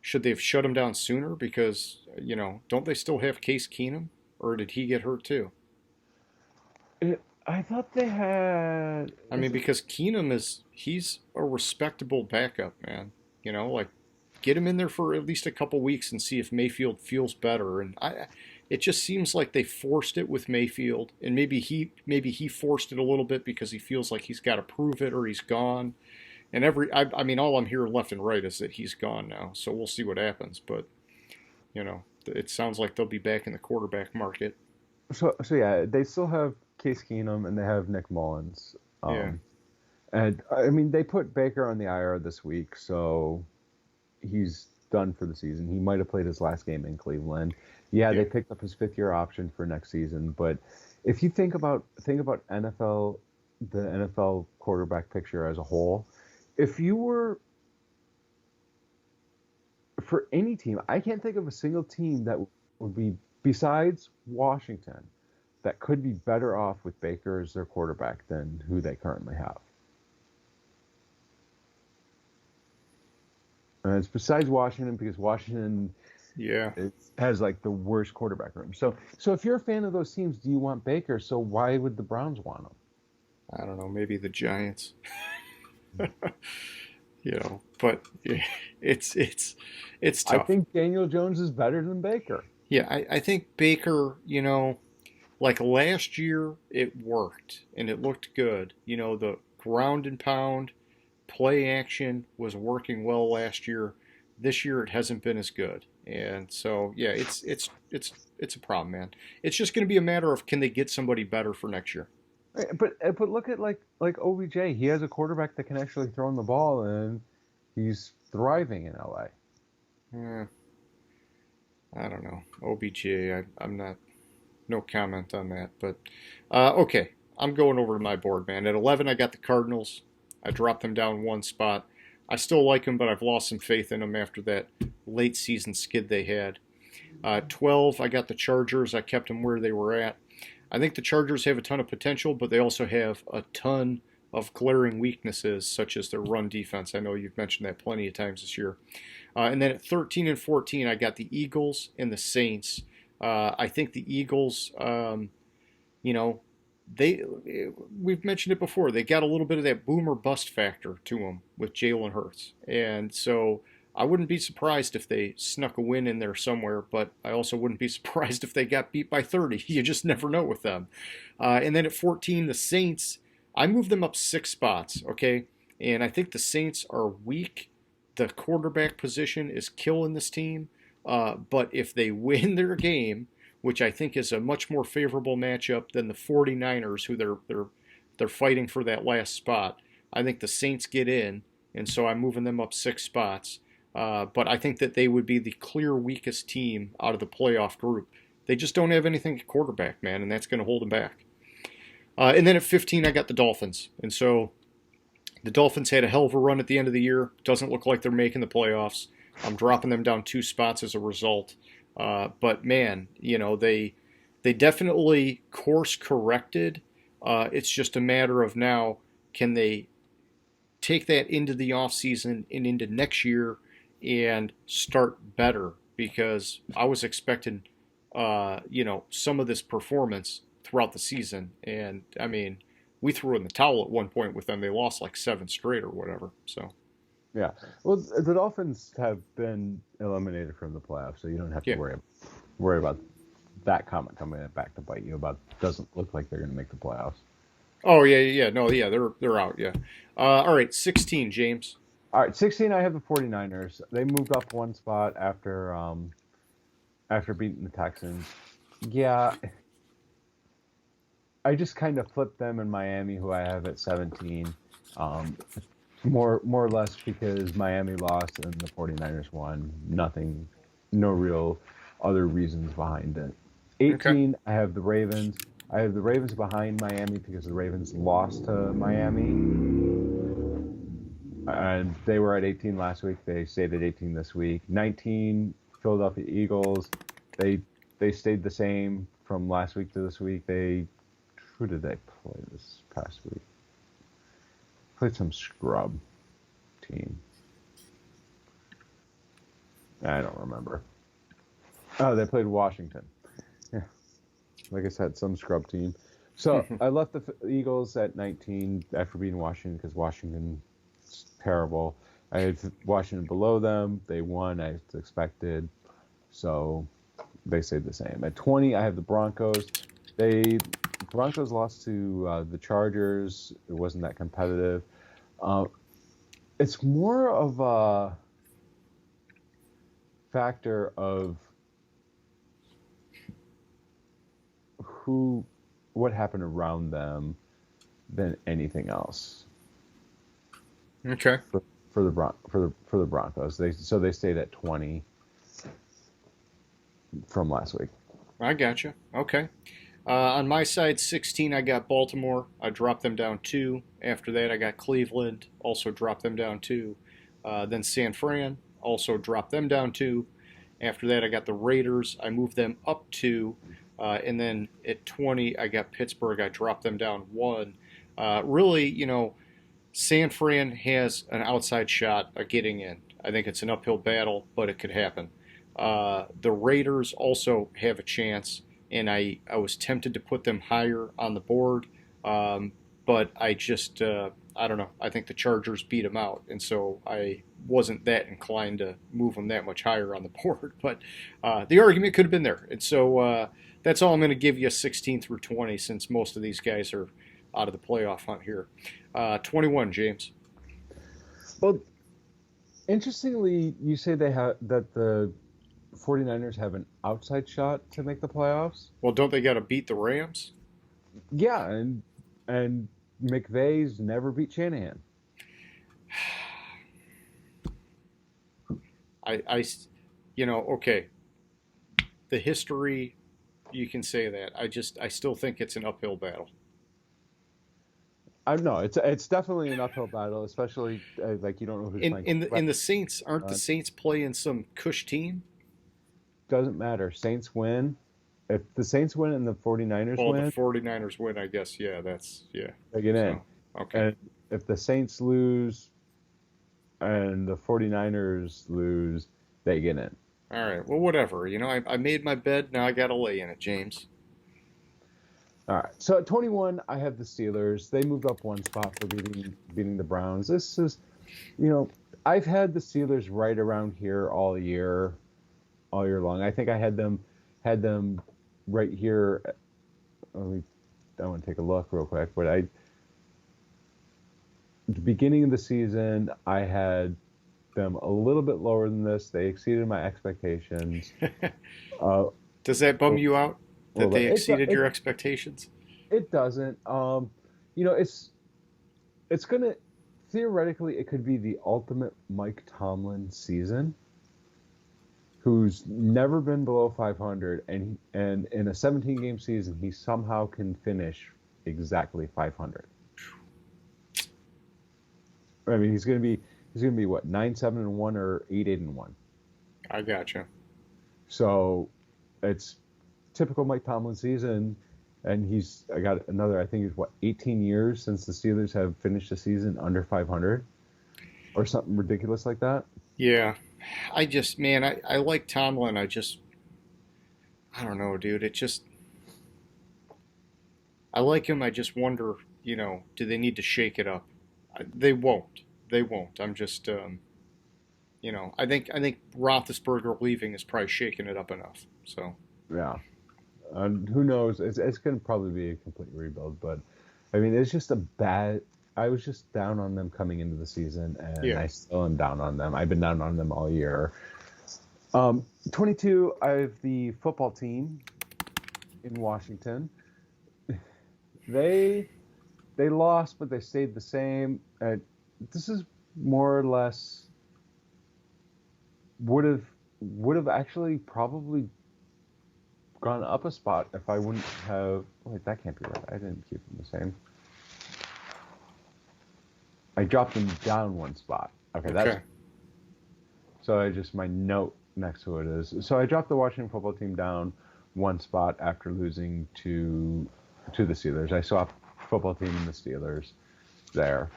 should they have shut him down sooner? Because, don't they still have Case Keenum, or did he get hurt too? I thought they had. I mean, because Keenum he's a respectable backup, man. Like, get him in there for at least a couple weeks and see if Mayfield feels better. And it just seems like they forced it with Mayfield, and maybe he forced it a little bit because he feels like he's got to prove it or he's gone. And I mean, all I'm hearing left and right is that he's gone now. So we'll see what happens. But it sounds like they'll be back in the quarterback market. So yeah, they still have Case Keenum and they have Nick Mullins. Yeah. And I mean, they put Baker on the IR this week, so he's done for the season. He might have played his last game in Cleveland. Yeah, they picked up his 5th-year option for next season. But if you think about NFL, the NFL quarterback picture as a whole, if you were for any team, I can't think of a single team that would be, besides Washington, that could be better off with Baker as their quarterback than who they currently have. And it's besides Washington, because Washington has like the worst quarterback room. So if you're a fan of those teams, do you want Baker? So why would the Browns want him? I don't know, maybe the Giants. But it's tough. I think Daniel Jones is better than Baker. Yeah, I think Baker, like last year it worked and it looked good. The ground and pound play action was working well last year. This year it hasn't been as good. And so, yeah, it's a problem, man. It's just going to be a matter of, can they get somebody better for next year? But look at like OBJ. He has a quarterback that can actually throw in the ball, and he's thriving in LA. Yeah, I don't know. OBJ, I'm not. No comment on that. But okay, I'm going over to my board, man. At 11, I got the Cardinals. I dropped them down 1 spot. I still like them, but I've lost some faith in them after that late season skid they had. 12, I got the Chargers. I kept them where they were at. I think the Chargers have a ton of potential, but they also have a ton of glaring weaknesses, such as their run defense. I know you've mentioned that plenty of times this year. And then at 13 and 14, I got the Eagles and the Saints. I think the Eagles, we've mentioned it before. They got a little bit of that boom or bust factor to them with Jalen Hurts. And so I wouldn't be surprised if they snuck a win in there somewhere, but I also wouldn't be surprised if they got beat by 30. You just never know with them. And then at 14, the Saints, I moved them up 6 spots, okay? And I think the Saints are weak. The quarterback position is killing this team. But if they win their game, which I think is a much more favorable matchup than the 49ers, who they're fighting for that last spot, I think the Saints get in, and so I'm moving them up 6 spots. But I think that they would be the clear weakest team out of the playoff group. They just don't have anything at quarterback, man, and that's going to hold them back. And then at 15, I got the Dolphins. And so the Dolphins had a hell of a run at the end of the year. Doesn't look like they're making the playoffs. I'm dropping them down 2 spots as a result. But, man, they definitely course corrected. It's just a matter of now, can they take that into the offseason and into next year and start better? Because I was expecting, some of this performance throughout the season. And, I mean, we threw in the towel at one point with them. They lost like 7 straight or whatever. So, yeah. Well, the Dolphins have been eliminated from the playoffs, so you don't have to worry about that comment coming back to bite you about doesn't look like they're going to make the playoffs. Oh yeah. No, yeah, they're out. Yeah. All right, 16, James. All right, 16. I have the 49ers. They moved up one spot after beating the Texans. Yeah, I just kind of flipped them in Miami, who I have at 17. Um, more or less because Miami lost and the 49ers won. Nothing, no real other reasons behind it. Okay. 18, I have the Ravens. I have the Ravens behind Miami because the Ravens lost to Miami. And they were at 18 last week. They stayed at 18 this week. 19, Philadelphia Eagles. They they stayed the same from last week to this week. Who did they play this past week? Played some scrub team. I don't remember. Oh, they played Washington. Yeah, like I said, some scrub team. So I left the Eagles at 19 after beating Washington because Washington's terrible. I had Washington below them. They won as expected. So they stayed the same. At 20, I have the Broncos. Broncos lost to the Chargers. It wasn't that competitive. Uh, it's more of a factor of what happened around them than anything else Okay. for the Broncos. They stayed at 20 from last week. I gotcha. Okay. On my side, 16, I got Baltimore. I dropped them down 2. After that, I got Cleveland. Also dropped them down 2. Then San Fran. Also dropped them down 2. After that, I got the Raiders. I moved them up 2. And then at 20, I got Pittsburgh. I dropped them down 1. Really, San Fran has an outside shot of getting in. I think it's an uphill battle, but it could happen. The Raiders also have a chance, and I was tempted to put them higher on the board, but I just, I don't know. I think the Chargers beat them out, and so I wasn't that inclined to move them that much higher on the board. But the argument could have been there. And so that's all I'm going to give you 16 through 20 since most of these guys are out of the playoff hunt here. 21, James. Well, interestingly, you say that the 49ers have an outside shot to make the playoffs. Well, don't they got to beat the Rams? Yeah, and McVay's never beat Shanahan. I, okay. The history, you can say that. I still think it's an uphill battle. I know it's definitely an uphill battle, especially like you don't know who's playing. In the Saints, aren't the Saints playing some cush team? Doesn't matter. Saints win. If the Saints win and the 49ers win, the 49ers win, I guess. Yeah, they get in. Okay. And if the Saints lose and the 49ers lose, they get in. All right. Well, whatever. I made my bed. Now I got to lay in it, James. All right. So at 21, I have the Steelers. They moved up one spot for beating the Browns. This is, I've had the Steelers right around here all year long. I think I had them right here. I want to take a look real quick, but at the beginning of the season, I had them a little bit lower than this. They exceeded my expectations. Does that bum you out that they exceeded your expectations? It doesn't. It's gonna theoretically it could be the ultimate Mike Tomlin season. Who's never been below 500, and in a 17-game season, he somehow can finish exactly 500. I mean, he's gonna be what 9-7-1 or 8-8-1. I gotcha. So it's typical Mike Tomlin season, and I got another. I think it's 18 years since the Steelers have finished a season under 500, or something ridiculous like that. Yeah. I like Tomlin. I don't know, dude. I like him. I just wonder, do they need to shake it up? They won't. They won't. I'm just, I think Roethlisberger leaving is probably shaking it up enough. So yeah, who knows? It's going to probably be a complete rebuild, but I mean, it's just a bad. I was just down on them coming into the season, and Yeah. I still am down on them. I've been down on them all year. 22, I have the football team in Washington. They they lost, but they stayed the same. This is more or less would have actually probably gone up a spot if I wouldn't have. Wait, that can't be right. I didn't keep them the same. I dropped them down one spot. Okay, that's Okay. so. I just my note next to it is so I dropped the Washington football team down one spot after losing to the Steelers. I saw football team and the Steelers there.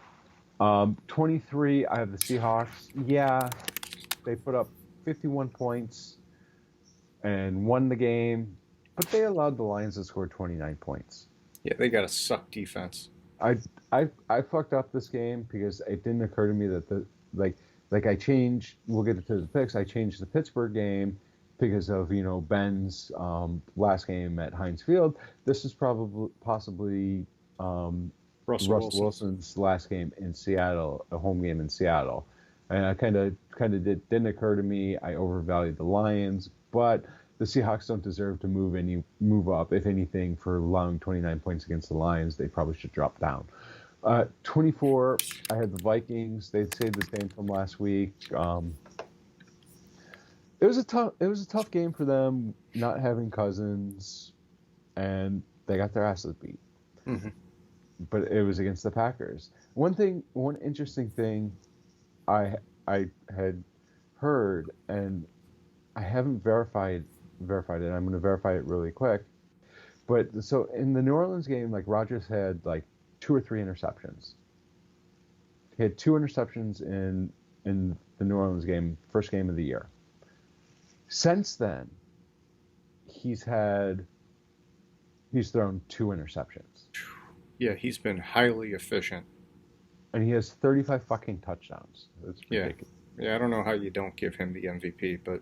23, I have the Seahawks. Yeah, they put up 51 points and won the game, but they allowed the Lions to score 29 points. Yeah, they got a suck defense. I fucked up this game because it didn't occur to me that the like I changed. We'll get to the picks. I changed the Pittsburgh game because of Ben's last game at Heinz Field. This is probably possibly Russell Russell Wilson. Wilson's last game in Seattle, a home game in Seattle, and I didn't occur to me. I overvalued the Lions, but the Seahawks don't deserve to move up. If anything, for allowing 29 points against the Lions, they probably should drop down. 24, I had the Vikings. They stayed the same from last week. It was a tough game for them, not having Cousins, and they got their asses beat. Mm-hmm. But it was against the Packers. One interesting thing I had heard, and I haven't verified it. I'm going to verify it really quick. But so in the New Orleans game, like Rodgers had like 2 or 3 interceptions. He had 2 interceptions in the New Orleans game, first game of the year. Since then, he's thrown 2 interceptions. Yeah, he's been highly efficient. And he has 35 fucking touchdowns. That's ridiculous. Yeah, I don't know how you don't give him the MVP, but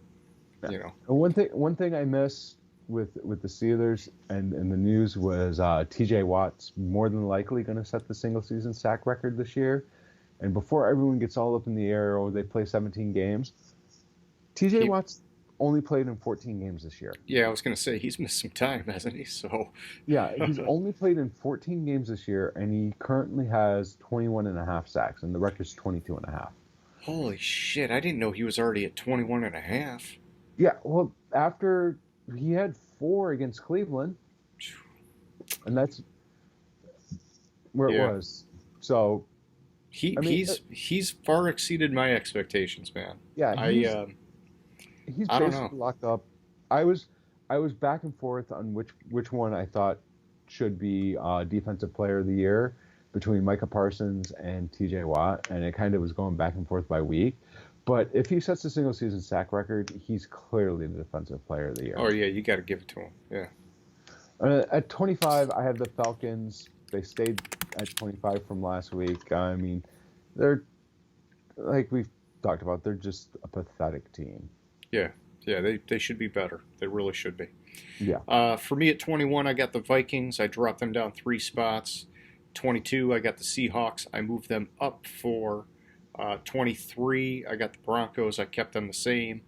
And one thing I missed with the Steelers and the news was T.J. Watt's more than likely going to set the single season sack record this year. And before everyone gets all up in the air, they play 17 games. T.J. Watt's only played in 14 games this year. Yeah, I was going to say he's missed some time, hasn't he? So yeah, he's only played in 14 games this year, and he currently has 21 and a half sacks, and the record's 22 and a half. Holy shit, I didn't know he was already at 21 and a half. Yeah, well, after he had 4 against Cleveland, and that's where it was. So he's far exceeded my expectations, man. Yeah, he's I don't basically know. locked up. I was back and forth on which one I thought should be defensive player of the year between Micah Parsons and T.J. Watt, and it kind of was going back and forth by week. But if he sets a single season sack record, he's clearly the defensive player of the year. Oh yeah, you got to give it to him. Yeah. At 25, I have the Falcons. They stayed at 25 from last week. I mean, they're like we've talked about. They're just a pathetic team. Yeah, they should be better. They really should be. Yeah. For me at 21, I got the Vikings. I dropped them down 3 spots. 22, I got the Seahawks. I moved them up 4. 23, I got the Broncos. I kept them the same.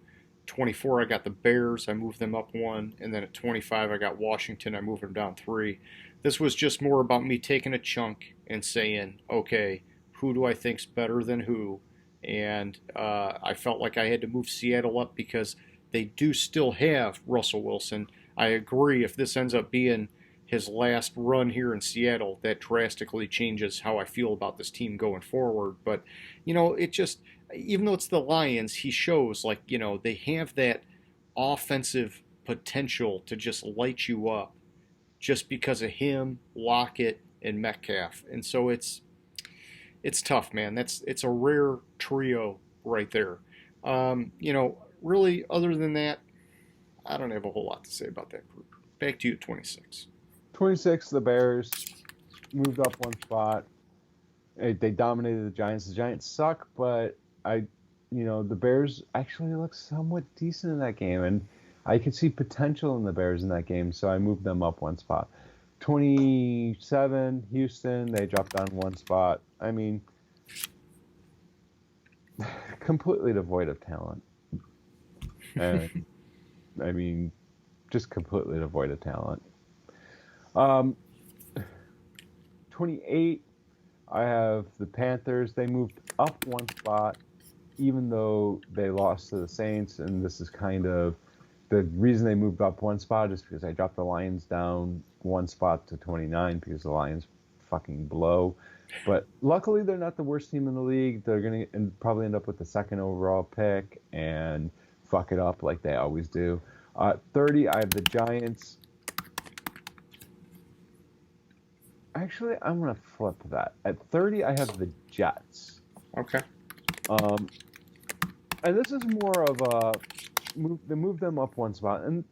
24, I got the Bears. I moved them up 1. And then at 25, I got Washington. I moved them down 3. This was just more about me taking a chunk and saying, okay, who do I think's better than who? And I felt like I had to move Seattle up because they do still have Russell Wilson. I agree, if this ends up being his last run here in Seattle, that drastically changes how I feel about this team going forward. But, it just, even though it's the Lions, he shows, they have that offensive potential to just light you up just because of him, Lockett, and Metcalf. And so it's tough, man. It's a rare trio right there. Really, other than that, I don't have a whole lot to say about that group. Back to you at 26. 26, the Bears moved up 1 spot. They dominated the Giants. The Giants suck, but the Bears actually looked somewhat decent in that game, and I could see potential in the Bears in that game, so I moved them up 1 spot. 27, Houston, they dropped down one spot. I mean, completely devoid of talent. And I mean, just completely devoid of talent. 28, I have the Panthers. They moved up one spot, even though they lost to the Saints. And this is kind of the reason they moved up one spot is because I dropped the Lions down one spot to 29 because the Lions fucking blow. But luckily, they're not the worst team in the league. They're going to probably end up with the second overall pick and fuck it up like they always do. 30, I have the Giants. Actually, I'm going to flip that. At 30, I have the Jets. Okay. And this is more of a move. They moved them up one spot, and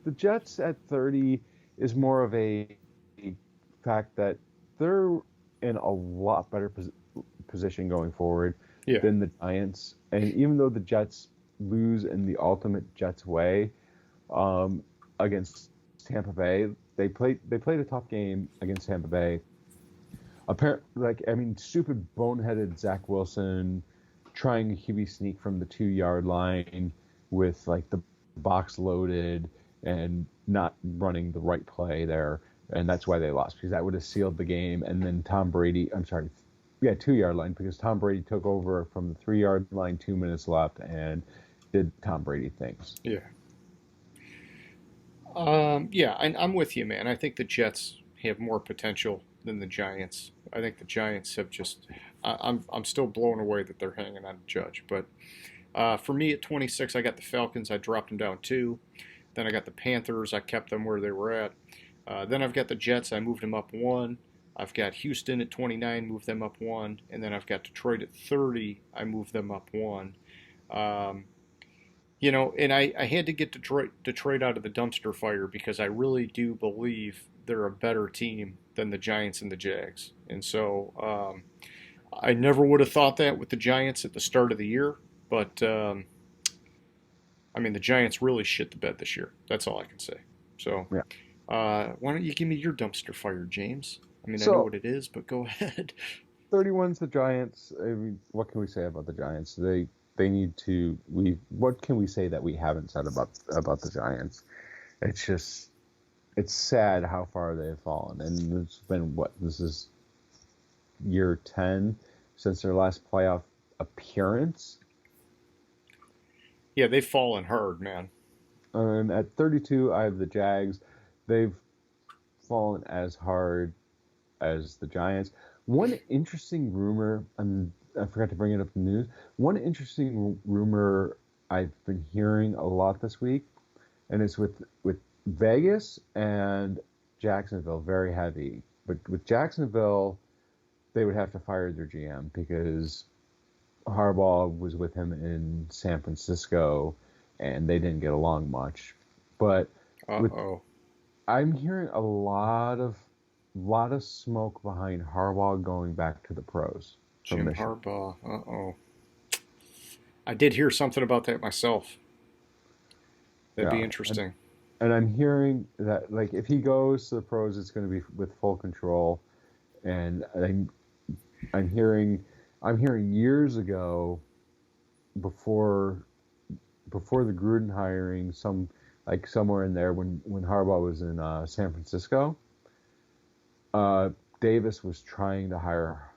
the Jets at 30 is more of a fact that they're in a lot better position going forward than the Giants. And even though the Jets lose in the ultimate Jets way against Tampa Bay, they played a tough game against Tampa Bay. Stupid boneheaded Zach Wilson trying a QB sneak from the 2-yard line with like the box loaded and not running the right play there. And that's why they lost, because that would have sealed the game. And then 2-yard line, because Tom Brady took over from the 3-yard line, 2 minutes left, and did Tom Brady things. Yeah. And I'm with you, man. I think the Jets have more potential than the Giants. I think the Giants have just. I'm still blown away that they're hanging on to Judge. But for me at 26, I got the Falcons. I dropped them down 2. Then I got the Panthers. I kept them where they were at. Then I've got the Jets. I moved them up 1. I've got Houston at 29. Moved them up 1. And then I've got Detroit at 30. I moved them up 1. And I had to get Detroit out of the dumpster fire because I really do believe they're a better team than the Giants and the Jags. And so I never would have thought that with the Giants at the start of the year. But, the Giants really shit the bed this year. That's all I can say. So yeah. Why don't you give me your dumpster fire, James? I know what it is, but go ahead. 31's the Giants. I mean, what can we say about the Giants? They need to. What can we say that we haven't said about the Giants? It's sad how far they have fallen, and it's been this is year 10 since their last playoff appearance. Yeah, they've fallen hard, man. And at 32, I have the Jags. They've fallen as hard as the Giants. One interesting rumor, and I forgot to bring it up in the news. One interesting rumor I've been hearing a lot this week, and it's with Vegas and Jacksonville, very heavy. But with Jacksonville, they would have to fire their GM because Harbaugh was with him in San Francisco, and they didn't get along much. But I'm hearing a lot of smoke behind Harbaugh going back to the pros. Jim Harbaugh. I did hear something about that myself. That'd be interesting. And I'm hearing that, like, if he goes to the pros, it's going to be with full control. And I'm hearing years ago, before the Gruden hiring, somewhere in there when Harbaugh was in San Francisco, Davis was trying to hire,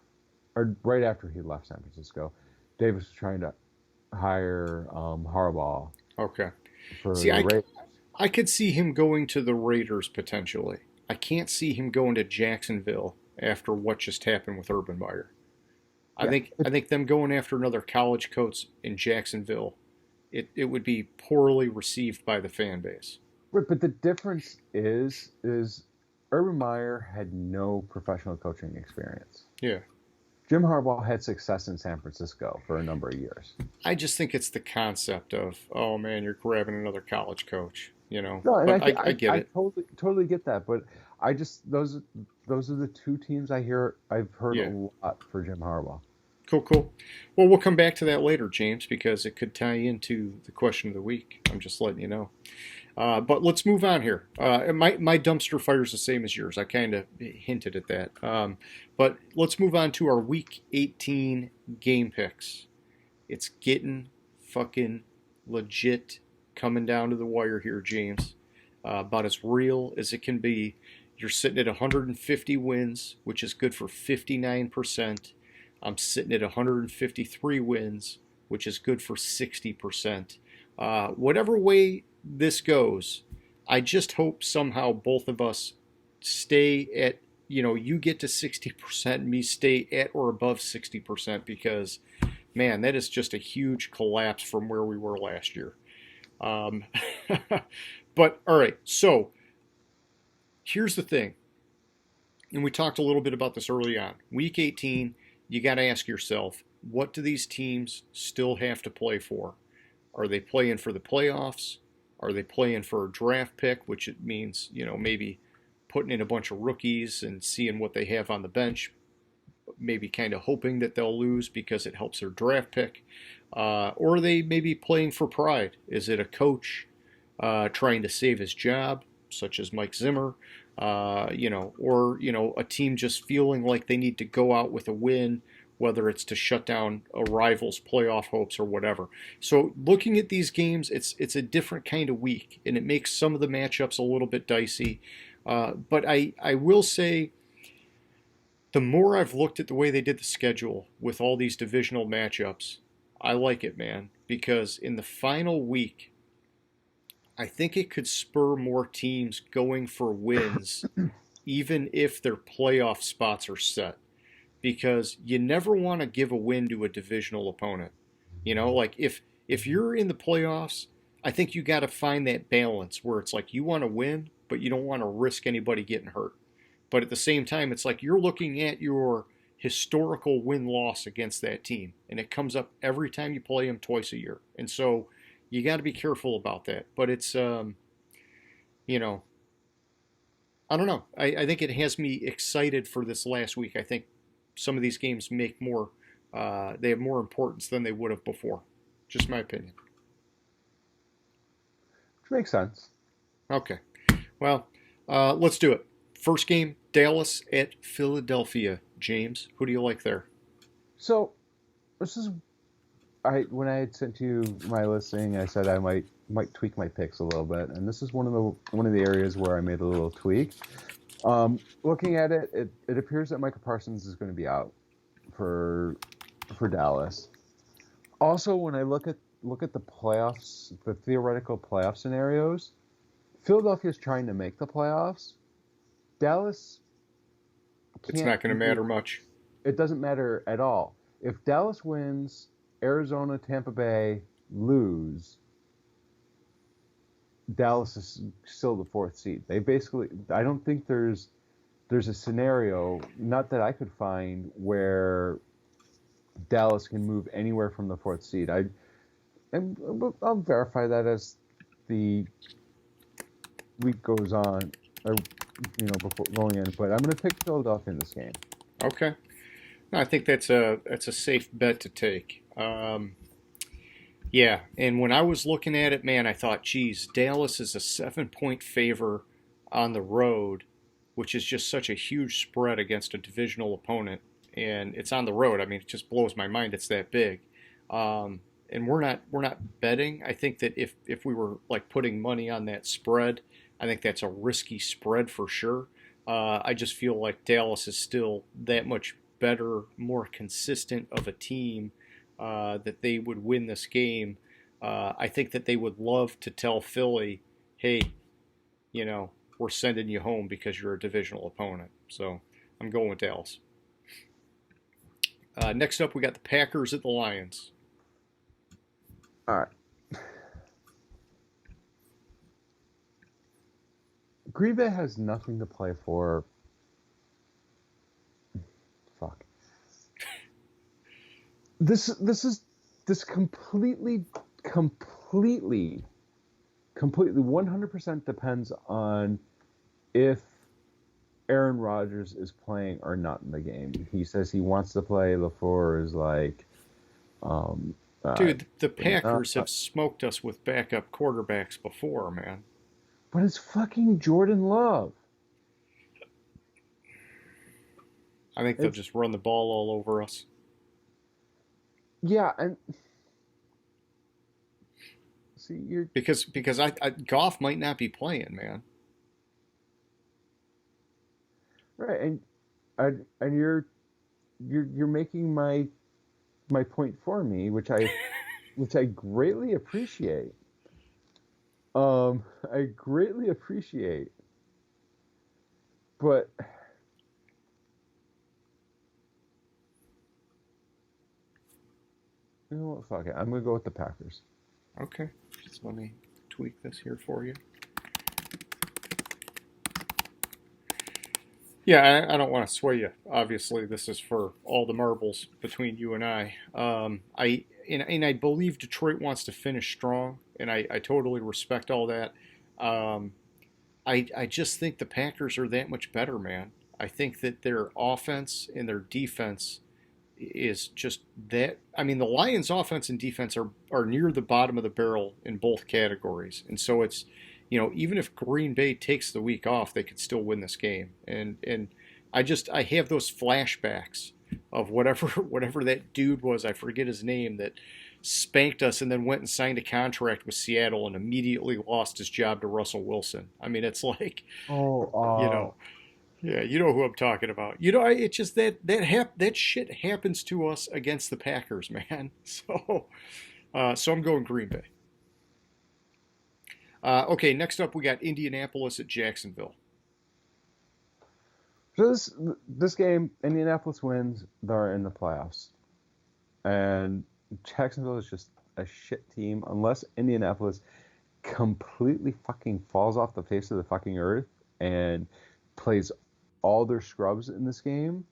or right after he left San Francisco, Davis was trying to hire Harbaugh. Okay. See, I could see him going to the Raiders potentially. I can't see him going to Jacksonville after what just happened with Urban Meyer. I think them going after another college coach in Jacksonville, it would be poorly received by the fan base. But the difference is Urban Meyer had no professional coaching experience. Yeah. Jim Harbaugh had success in San Francisco for a number of years. I just think it's the concept of, oh man, you're grabbing another college coach. No, but I get it. I totally get that, but I just those are the two teams I've heard a lot for Jim Harbaugh. Cool. Well, we'll come back to that later, James, because it could tie into the question of the week. I'm just letting you know. But let's move on here. My dumpster fire is the same as yours. I kind of hinted at that. But let's move on to our Week 18 game picks. It's getting fucking legit coming down to the wire here, James. About as real as it can be. You're sitting at 150 wins, which is good for 59%. I'm sitting at 153 wins, which is good for 60%. Whatever way this goes, I just hope somehow both of us stay at, you get to 60%, me stay at or above 60%, because, man, that is just a huge collapse from where we were last year. But, all right, so here's the thing, and we talked a little bit about this early on. Week 18, you got to ask yourself, what do these teams still have to play for? Are they playing for the playoffs? Are they playing for a draft pick, which it means, maybe putting in a bunch of rookies and seeing what they have on the bench, maybe kind of hoping that they'll lose because it helps their draft pick? Or are they maybe playing for pride? Is it a coach trying to save his job, such as Mike Zimmer? Or a team just feeling like they need to go out with a win, whether it's to shut down a rival's playoff hopes or whatever. So looking at these games, it's a different kind of week, and it makes some of the matchups a little bit dicey. But I will say, the more I've looked at the way they did the schedule with all these divisional matchups, I like it, man, because in the final week, I think it could spur more teams going for wins, even if their playoff spots are set. Because you never want to give a win to a divisional opponent. Like if you're in the playoffs, I think you got to find that balance where it's like you want to win, but you don't want to risk anybody getting hurt. But at the same time, it's like you're looking at your historical win-loss against that team, and it comes up every time you play them twice a year. And so you got to be careful about that. But it's, I don't know. I think it has me excited for this last week. I think some of these games make more, they have more importance than they would have before. Just my opinion. Which makes sense. Okay. Well, let's do it. First game, Dallas at Philadelphia. James, who do you like there? So, when I had sent you my listing, I said I might tweak my picks a little bit, and this is one of the areas where I made a little tweak. Looking at it, it appears that Micah Parsons is going to be out for Dallas. Also, when I look at the playoffs, the theoretical playoff scenarios, Philadelphia is trying to make the playoffs. Dallas It's not going to matter much. It doesn't matter at all. If Dallas wins, Arizona, Tampa Bay lose, Dallas is still the fourth seed. They basically, I don't think there's a scenario, not that I could find, where Dallas can move anywhere from the fourth seed. I'll verify that as the week goes on, or before going in. But I'm going to pick Philadelphia in this game. Okay, no, I think that's a safe bet to take. Yeah, and when I was looking at it, man, I thought, geez, Dallas is a 7-point favor on the road, which is just such a huge spread against a divisional opponent, and it's on the road. I mean, it just blows my mind it's that big. And we're not betting. I think that if we were like putting money on that spread, I think that's a risky spread for sure. I just feel like Dallas is still that much better, more consistent of a team, that they would win this game. I think that they would love to tell Philly, hey, we're sending you home because you're a divisional opponent. So I'm going with Dallas. Next up, we got the Packers at the Lions. All right. Green Bay has nothing to play for. Fuck. This completely 100% depends on if Aaron Rodgers is playing or not in the game. He says he wants to play. LaFleur is like, dude, the Packers have smoked us with backup quarterbacks before, man. But it's fucking Jordan Love. I think they'll just run the ball all over us. Yeah, and see, you're because I Goff might not be playing, man. right, and you're making my point for me, which I greatly appreciate. I greatly appreciate, but you know what? Fuck it. I'm gonna go with the Packers. Okay, just let me tweak this here for you. Yeah, I don't want to sway you. Obviously, this is for all the marbles between you and I. I believe Detroit wants to finish strong, and I totally respect all that. Um, I just think the Packers are that much better, man. I think that their offense and their defense is just that. I mean, the Lions' offense and defense are near the bottom of the barrel in both categories, and so it's, even if Green Bay takes the week off, they could still win this game. And I have those flashbacks of whatever that dude was, I forget his name, that spanked us and then went and signed a contract with Seattle and immediately lost his job to Russell Wilson. I mean, it's like, Oh, you know, yeah, you know who I'm talking about. It's just that shit happens to us against the Packers, man. So I'm going Green Bay. Okay, next up we got Indianapolis at Jacksonville. so this game, Indianapolis wins. They're in the playoffs, and Jacksonville is just a shit team unless Indianapolis completely fucking falls off the face of the fucking earth and plays all their scrubs in this game.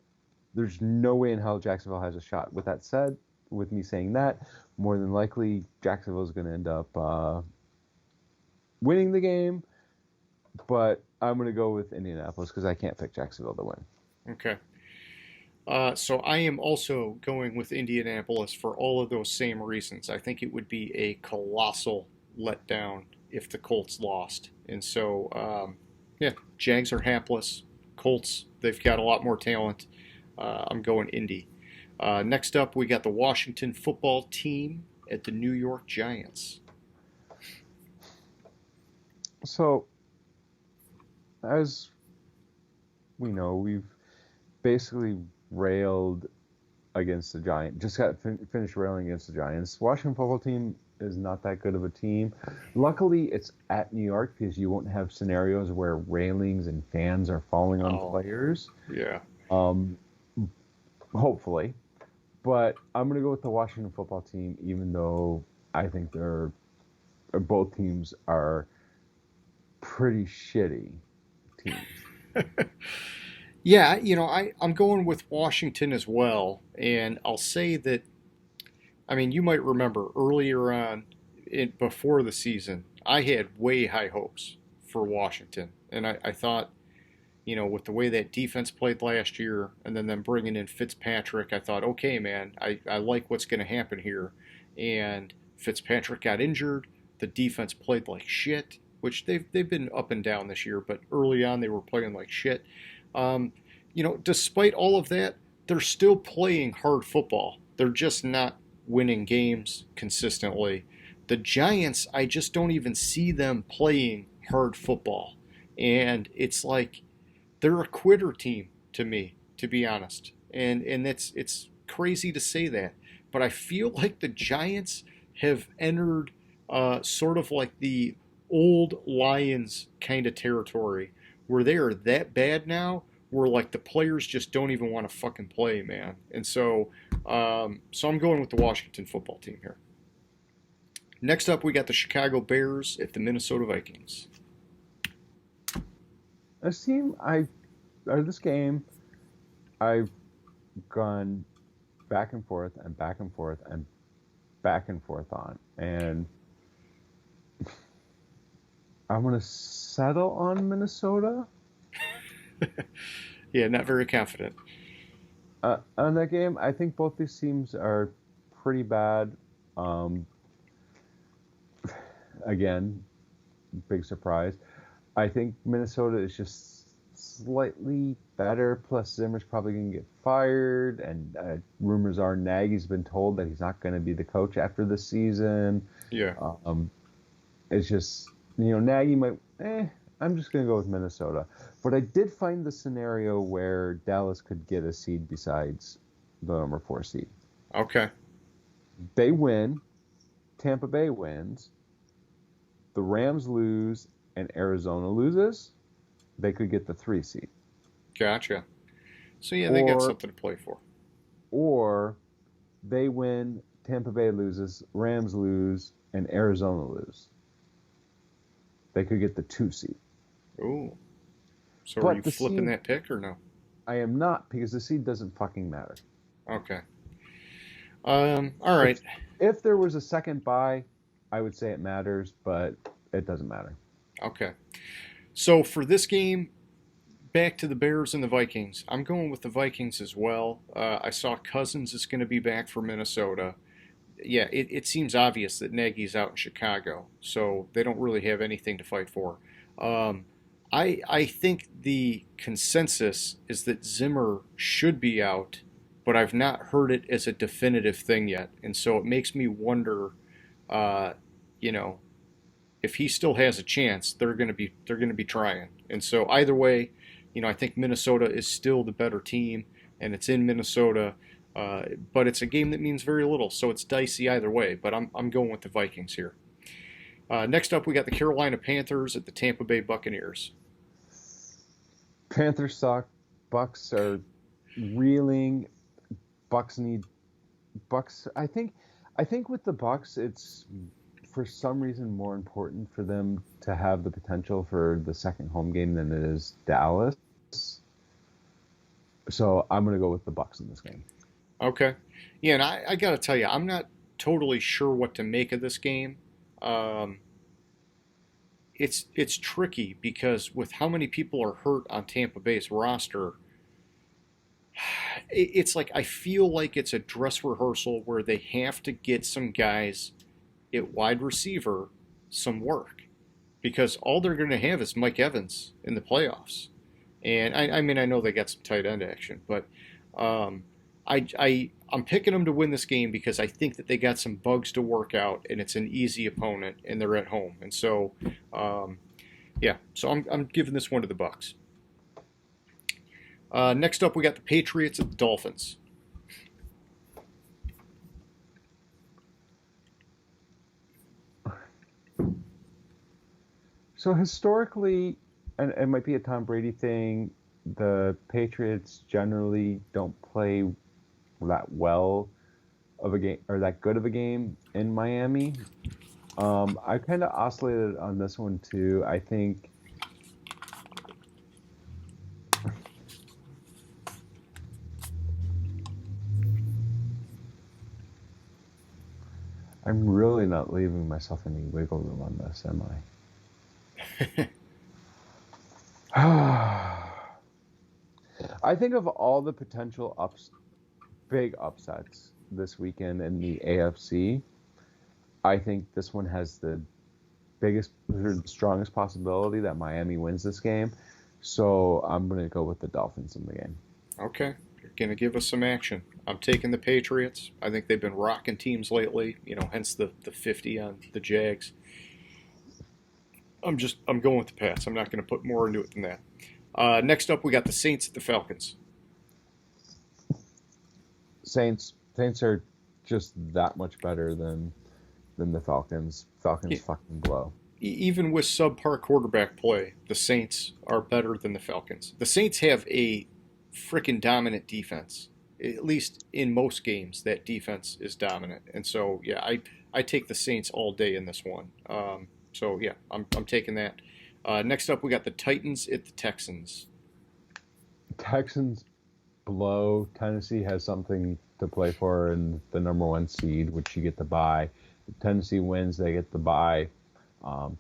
There's no way in hell Jacksonville has a shot. With that said, with me saying that, more than likely Jacksonville is going to end up winning the game, but I'm going to go with Indianapolis because I can't pick Jacksonville to win. Okay. So I am also going with Indianapolis for all of those same reasons. I think it would be a colossal letdown if the Colts lost. And so, yeah, Jags are hapless. Colts, they've got a lot more talent. I'm going Indy. Next up, we got the Washington football team at the New York Giants. So, as we know, we've basically railed against the Giants. Just got finished railing against the Giants. Washington football team is not that good of a team. Luckily, it's at New York because you won't have scenarios where railings and fans are falling on players. Yeah. Hopefully. But I'm going to go with the Washington football team, even though I think both teams are pretty shitty teams. Yeah, I'm going with Washington as well. And I'll say that, I mean, you might remember earlier on, before the season, I had way high hopes for Washington. And I thought, with the way that defense played last year and then them bringing in Fitzpatrick, I thought, okay, man, I like what's going to happen here. And Fitzpatrick got injured. The defense played like shit, which they've been up and down this year, but early on they were playing like shit. Despite all of that, they're still playing hard football. They're just not winning games consistently. The Giants, I just don't even see them playing hard football. And it's like they're a quitter team to me, to be honest. And it's crazy to say that, but I feel like the Giants have entered sort of like the old Lions kind of territory where they are that bad now where like the players just don't even want to fucking play, man. And so I'm going with the Washington football team here. Next up, we got the Chicago Bears at the Minnesota Vikings. This game, I've gone back and forth and back and forth and back and forth on, and I'm going to settle on Minnesota. Yeah, not very confident. On that game, I think both these teams are pretty bad. Again, big surprise. I think Minnesota is just slightly better. Plus, Zimmer's probably going to get fired, and rumors are Nagy's been told that he's not going to be the coach after the season. Yeah. It's just, Nagy might. I'm just going to go with Minnesota. But I did find the scenario where Dallas could get a seed besides the number 4 seed. Okay. They win. Tampa Bay wins. The Rams lose and Arizona loses. They could get the 3 seed. Gotcha. So, yeah, they got something to play for. Or they win, Tampa Bay loses, Rams lose, and Arizona lose. They could get the 2 seed. Ooh. So are you flipping that pick or no? I am not, because the seed doesn't fucking matter. Okay. All right. If there was a second bye, I would say it matters, but it doesn't matter. Okay. So for this game, back to the Bears and the Vikings. I'm going with the Vikings as well. I saw Cousins is going to be back for Minnesota. Yeah, it seems obvious that Nagy's out in Chicago, so they don't really have anything to fight for. I think the consensus is that Zimmer should be out, but I've not heard it as a definitive thing yet, and so it makes me wonder, if he still has a chance, they're going to be trying. And so either way, I think Minnesota is still the better team, and it's in Minnesota, but it's a game that means very little, so it's dicey either way. But I'm going with the Vikings here. Next up, we got the Carolina Panthers at the Tampa Bay Buccaneers. Panthers suck. Bucks are reeling. Bucks. I think with the Bucks, it's for some reason more important for them to have the potential for the second home game than it is Dallas. So I'm going to go with the Bucks in this game. Okay. Yeah, and I got to tell you, I'm not totally sure what to make of this game. It's tricky because with how many people are hurt on Tampa Bay's roster, it's like I feel like it's a dress rehearsal where they have to get some guys at wide receiver some work because all they're going to have is Mike Evans in the playoffs. And I mean, I know they got some tight end action, but I'm picking them to win this game because I think that they got some bugs to work out, and it's an easy opponent, and they're at home, and so so I'm giving this one to the Bucks. Next up, we got the Patriots at the Dolphins. So historically, and it might be a Tom Brady thing, the Patriots generally don't play that well of a game or that good of a game in Miami. I kind of oscillated on this one too. I think I'm really not leaving myself any wiggle room on this, am I? I think of all the potential big upsets this weekend in the AFC, I think this one has the biggest, or the strongest possibility that Miami wins this game. So I'm going to go with the Dolphins in the game. Okay. You're going to give us some action. I'm taking the Patriots. I think they've been rocking teams lately, hence the 50 on the Jags. I'm going with the Pats. I'm not going to put more into it than that. Next up, we got the Saints at the Falcons. Saints are just that much better than the Falcons. Falcons fucking blow. Even with subpar quarterback play, the Saints are better than the Falcons. The Saints have a freaking dominant defense. At least in most games, that defense is dominant. And so, yeah, I take the Saints all day in this one. So, yeah, I'm taking that. Next up, we got the Titans at the Texans. Texans blow. Tennessee has something to play for in the number 1 seed, which you get the bye. If Tennessee wins, they get the bye.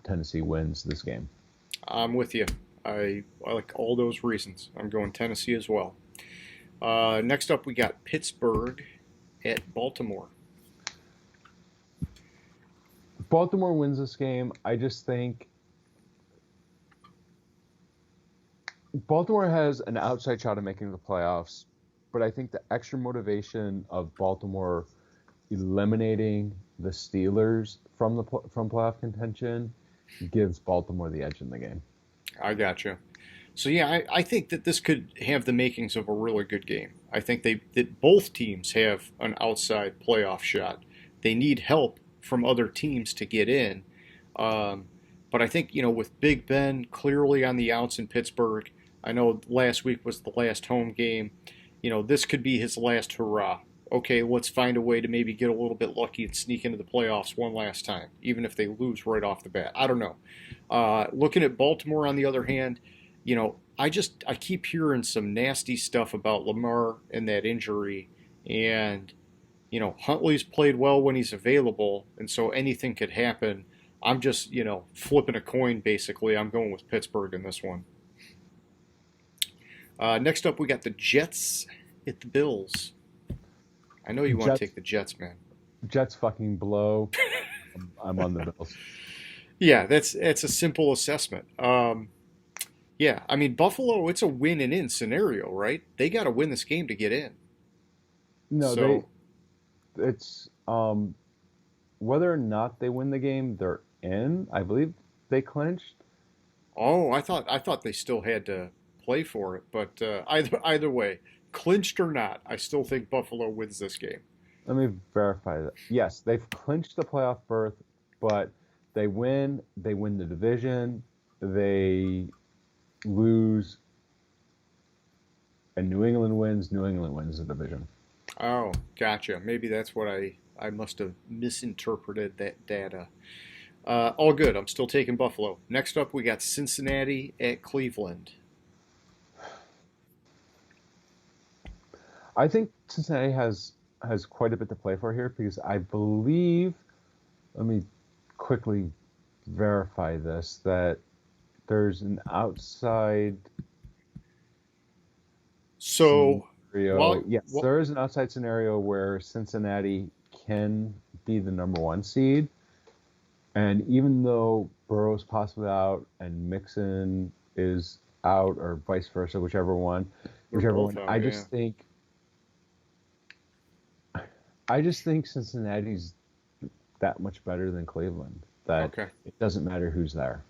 Tennessee wins this game. I'm with you. I like all those reasons. I'm going Tennessee as well. Next up, we got Pittsburgh at Baltimore. Baltimore wins this game. I just think Baltimore has an outside shot of making the playoffs, but I think the extra motivation of Baltimore eliminating the Steelers from playoff contention gives Baltimore the edge in the game. I gotcha. So yeah, I think that this could have the makings of a really good game. I think that both teams have an outside playoff shot. They need help from other teams to get in. Um, but I think, with Big Ben clearly on the outs in Pittsburgh, I know last week was the last home game. This could be his last hurrah. Okay, let's find a way to maybe get a little bit lucky and sneak into the playoffs one last time, even if they lose right off the bat. I don't know. Looking at Baltimore, on the other hand, I keep hearing some nasty stuff about Lamar and that injury, and Huntley's played well when he's available, and so anything could happen. I'm just flipping a coin basically. I'm going with Pittsburgh in this one. Next up, we got the Jets at the Bills. I know you want to Jets, take the Jets, man. Jets fucking blow. I'm on the Bills. Yeah, that's a simple assessment. Yeah, I mean Buffalo, it's a win and in scenario, right? They got to win this game to get in. No, So, it's whether or not they win the game, they're in. I believe they clinched. oh, I thought they still had to play for it, but either way, clinched or not, I still think Buffalo wins this game. Let me verify that. Yes, they've clinched the playoff berth, but they win. They win the division. They lose, and New England wins. New England wins the division. Oh, gotcha. Maybe that's what I must have misinterpreted that data. All good. I'm still taking Buffalo. Next up, we got Cincinnati at Cleveland. I think Cincinnati has quite a bit to play for here because I believe. Let me quickly verify this that there's an outside So, scenario. while, Yes, while there is an outside scenario where Cincinnati can be the number one seed. And even though Burrow's possibly out and Mixon is out, or vice versa, they're whichever both one, out, yeah. I just think Cincinnati's that much better than Cleveland that Okay. it doesn't matter who's there.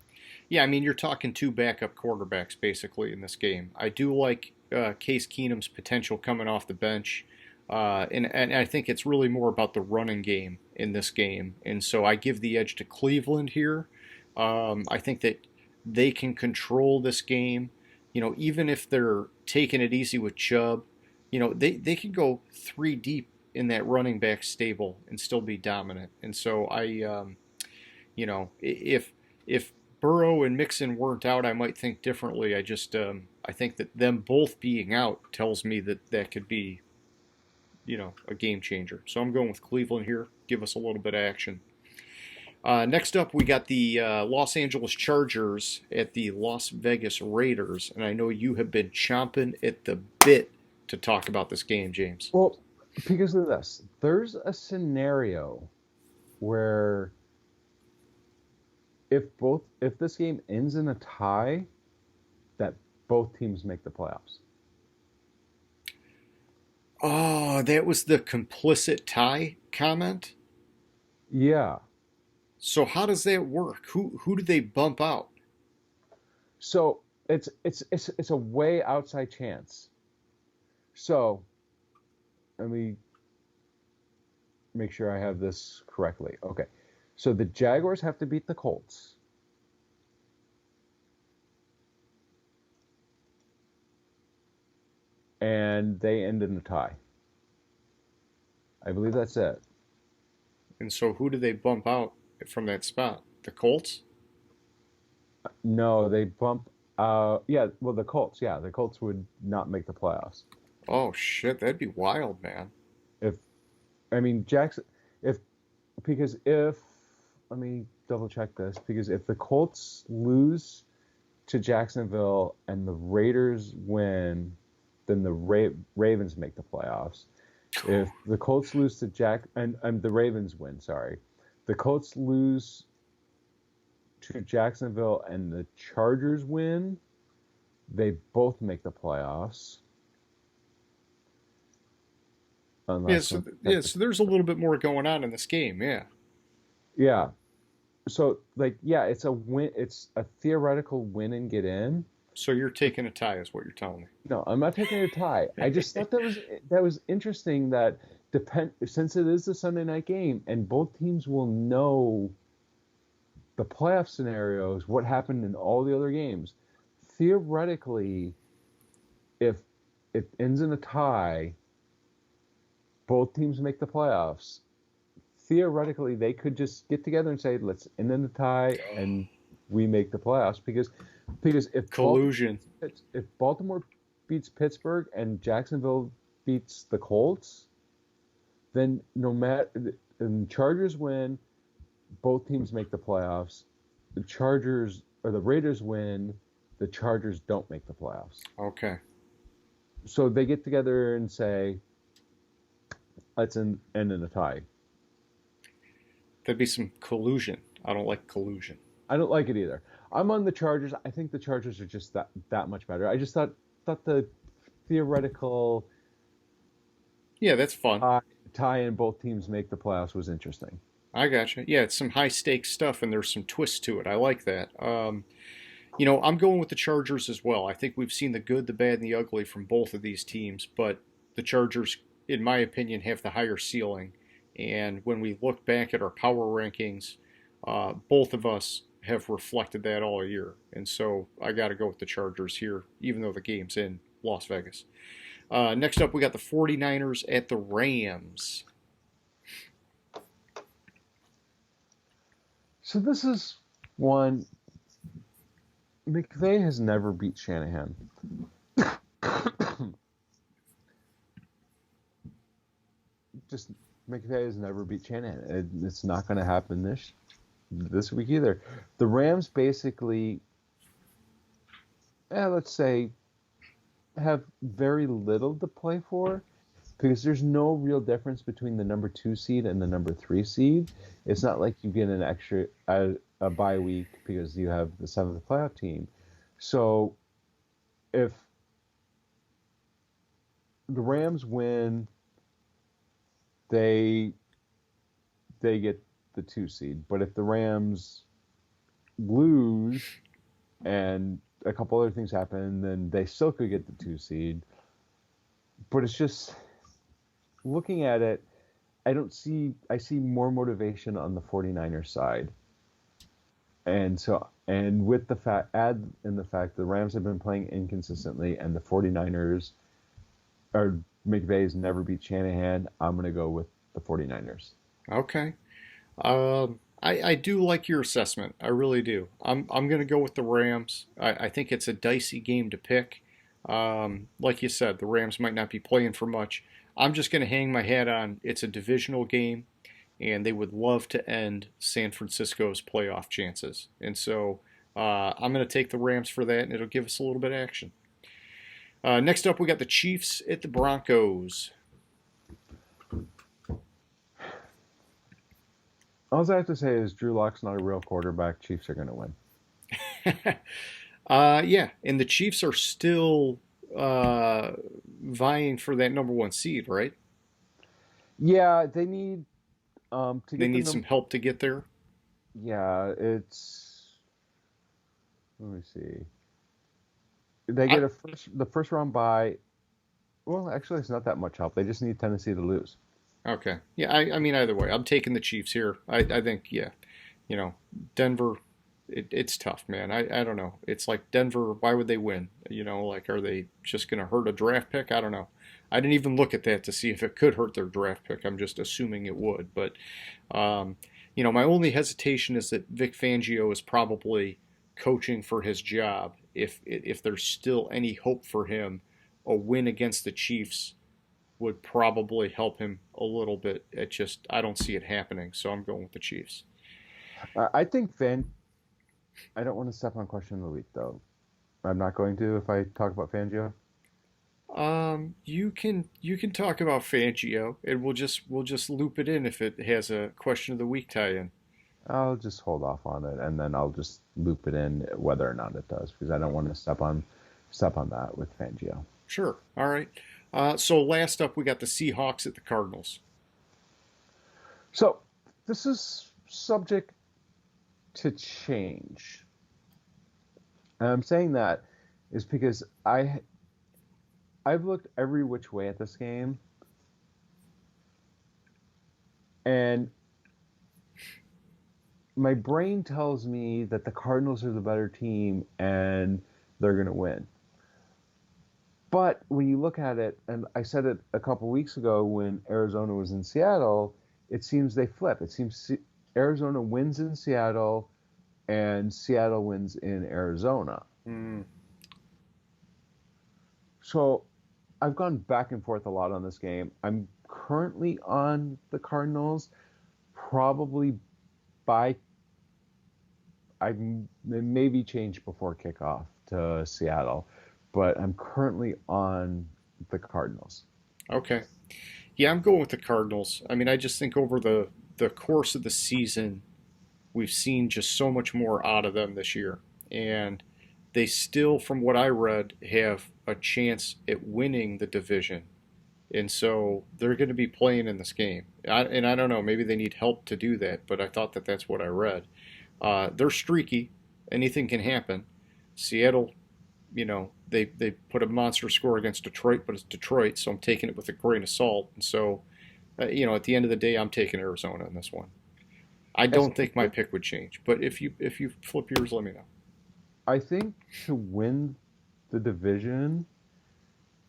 Yeah, I mean, you're talking two backup quarterbacks basically in this game. I do like Case Keenum's potential coming off the bench, and I think it's really more about the running game in this game. And so I give the edge to Cleveland here. I think that they can control this game. Even if they're taking it easy with Chubb, they can go three deep in that running back stable and still be dominant. And so if Burrow and Mixon weren't out, I might think differently. I think that them both being out tells me that that could be a game changer. So I'm going with Cleveland here. Give us a little bit of action. Next up, we got the Los Angeles Chargers at the Las Vegas Raiders, and I know you have been chomping at the bit to talk about this game, James. Well, because of this, there's a scenario where if this game ends in a tie, that both teams make the playoffs. Oh, that was the complicit tie comment. Yeah. So how does that work? Who do they bump out? So it's a way outside chance. So let me make sure I have this correctly. Okay. So the Jaguars have to beat the Colts. And they end in a tie. I believe that's it. And so who do they bump out from that spot? The Colts? No, they bump. Yeah, well, the Colts. Yeah, the Colts would not make the playoffs. Oh shit, that'd be wild, man. If I mean Jackson, if because if let me double check this because if the Colts lose to Jacksonville and the Raiders win, then the Ravens make the playoffs. If the Colts lose to and the Ravens win, sorry, the Colts lose to Jacksonville and the Chargers win, they both make the playoffs. Yeah, Unless so, some yeah, type of, so there's a little bit more going on in this game. Yeah. yeah. So like yeah, it's a win. It's a theoretical win and get in. So you're taking a tie, is what you're telling No, I'm not taking a tie. I me. just thought that was interesting that depend since it is a Sunday night game and both teams will know the playoff scenarios, what happened in all the other games. Theoretically, if it ends in a tie, both teams make the playoffs. Theoretically, they could just get together and say, "Let's end in a tie and we make the playoffs." Because Collusion. If Baltimore beats Pittsburgh and Jacksonville beats the Colts, then no matter and Chargers win, both teams make the playoffs. The Chargers or the Raiders win, the Chargers don't make the playoffs. Okay. So they get together and say, let's end in a tie. That'd be some collusion. I don't like collusion. I don't like it either. I'm on the Chargers. I think the Chargers are just that much better. I just thought the theoretical Yeah, that's fun. tie in both teams make the playoffs was interesting. I gotcha. Yeah, it's some high stakes stuff and there's some twist to it. I like that. I'm going with the Chargers as well. I think we've seen the good, the bad, and the ugly from both of these teams, but the Chargers, in my opinion, have the higher ceiling. And when we look back at our power rankings, both of us have reflected that all year. And so I got to go with the Chargers here, even though the game's in Las Vegas. Next up, we got the 49ers at the Rams. So this is one. McVay has never beat Shanahan. Just McVay has never beat Shanahan. It's not going to happen this week either. The Rams basically, let's say, have very little to play for because there's no real difference between the number 2 seed and the number 3 seed. It's not like you get an extra a bye week because you have the 7th playoff team. So if the Rams win, they get the 2 seed. But if the Rams lose and a couple other things happen, then they still could get the 2 seed. But it's just looking at it, I see more motivation on the 49ers side. And with the fact the Rams have been playing inconsistently and the 49ers or McVay's never beat Shanahan, I'm going to go with the 49ers. Okay. I do like your assessment. I really do. I'm going to go with the Rams. I think it's a dicey game to pick. Like you said, the Rams might not be playing for much. I'm just going to hang my hat on it's a divisional game, and they would love to end San Francisco's playoff chances. And so I'm going to take the Rams for that, and it'll give us a little bit of action. Next up, we got the Chiefs at the Broncos. All I have to say is Drew Lock's not a real quarterback. Chiefs are going to win. Yeah, and the Chiefs are still vying for that number 1 seed, right? Yeah, they need to get They need some help to get there. Yeah, it's. Let me see. They get the first round bye. Well, actually, it's not that much help. They just need Tennessee to lose. Okay. Yeah, I mean, either way, I'm taking the Chiefs here. I think, yeah, Denver, it's tough, man. I don't know. It's like Denver, why would they win? Like, are they just going to hurt a draft pick? I don't know. I didn't even look at that to see if it could hurt their draft pick. I'm just assuming it would. But, my only hesitation is that Vic Fangio is probably coaching for his job. If there's still any hope for him, a win against the Chiefs would probably help him a little bit. I don't see it happening, so I'm going with the Chiefs. I think I don't want to step on question of the week though. I'm not going to if I talk about Fangio. You can talk about Fangio, and we'll just loop it in if it has a question of the week tie-in. I'll just hold off on it, and then I'll just loop it in whether or not it does, because I don't want to step on that with Fangio. Sure. All right. So last up, we got the Seahawks at the Cardinals. So this is subject to change. And I'm saying that is because I've looked every which way at this game, and my brain tells me that the Cardinals are the better team and they're going to win. But when you look at it, and I said it a couple weeks ago when Arizona was in Seattle, it seems they flip. It seems Arizona wins in Seattle and Seattle wins in Arizona. So I've gone back and forth a lot on this game. I'm currently on the Cardinals, probably by I maybe change before kickoff to Seattle, but I'm currently on the Cardinals. Okay. Yeah, I'm going with the Cardinals. I mean, I just think over the course of the season, we've seen just so much more out of them this year. And they still, from what I read, have a chance at winning the division. And so they're going to be playing in this game. And I don't know, maybe they need help to do that, but I thought that that's what I read. They're streaky. Anything can happen. Seattle, they put a monster score against Detroit, but it's Detroit, so I'm taking it with a grain of salt. And so, at the end of the day, I'm taking Arizona in this one. I don't think my pick would change, but if you flip yours, let me know. I think to win the division,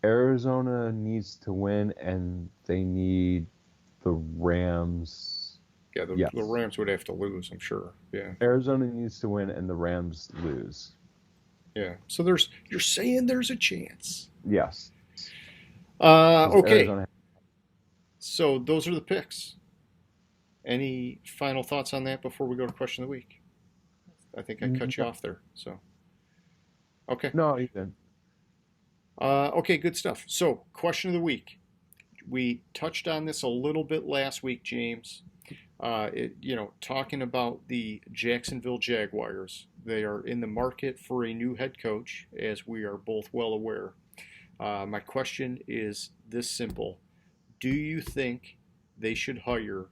Arizona needs to win, and they need the Rams. Yeah, the Rams would have to lose, I'm sure. Yeah. Arizona needs to win, and the Rams lose. Yeah. So you're saying there's a chance. Yes. Okay. Arizona. So those are the picks. Any final thoughts on that before we go to question of the week? I think I cut you off there. So, okay. No, you didn't. Okay, good stuff. So, question of the week. We touched on this a little bit last week, James. Talking about the Jacksonville Jaguars. They are in the market for a new head coach, as we are both well aware. My question is this simple. Do you think they should hire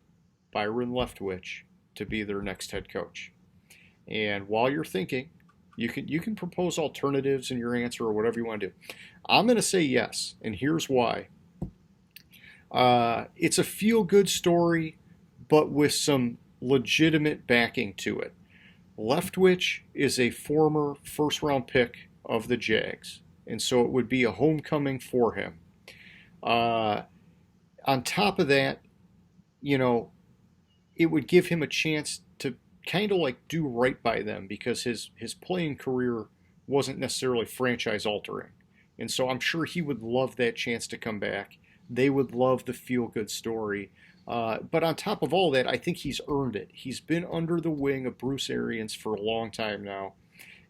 Byron Leftwich to be their next head coach? And while you're thinking, you can propose alternatives in your answer or whatever you want to do. I'm going to say yes, and here's why. It's a feel-good story, but with some legitimate backing to it. Leftwich is a former first-round pick of the Jags, and so it would be a homecoming for him. On top of that, it would give him a chance to kind of like do right by them because his playing career wasn't necessarily franchise altering. And so I'm sure he would love that chance to come back. They would love the feel-good story. But on top of all that, I think he's earned it. He's been under the wing of Bruce Arians for a long time now,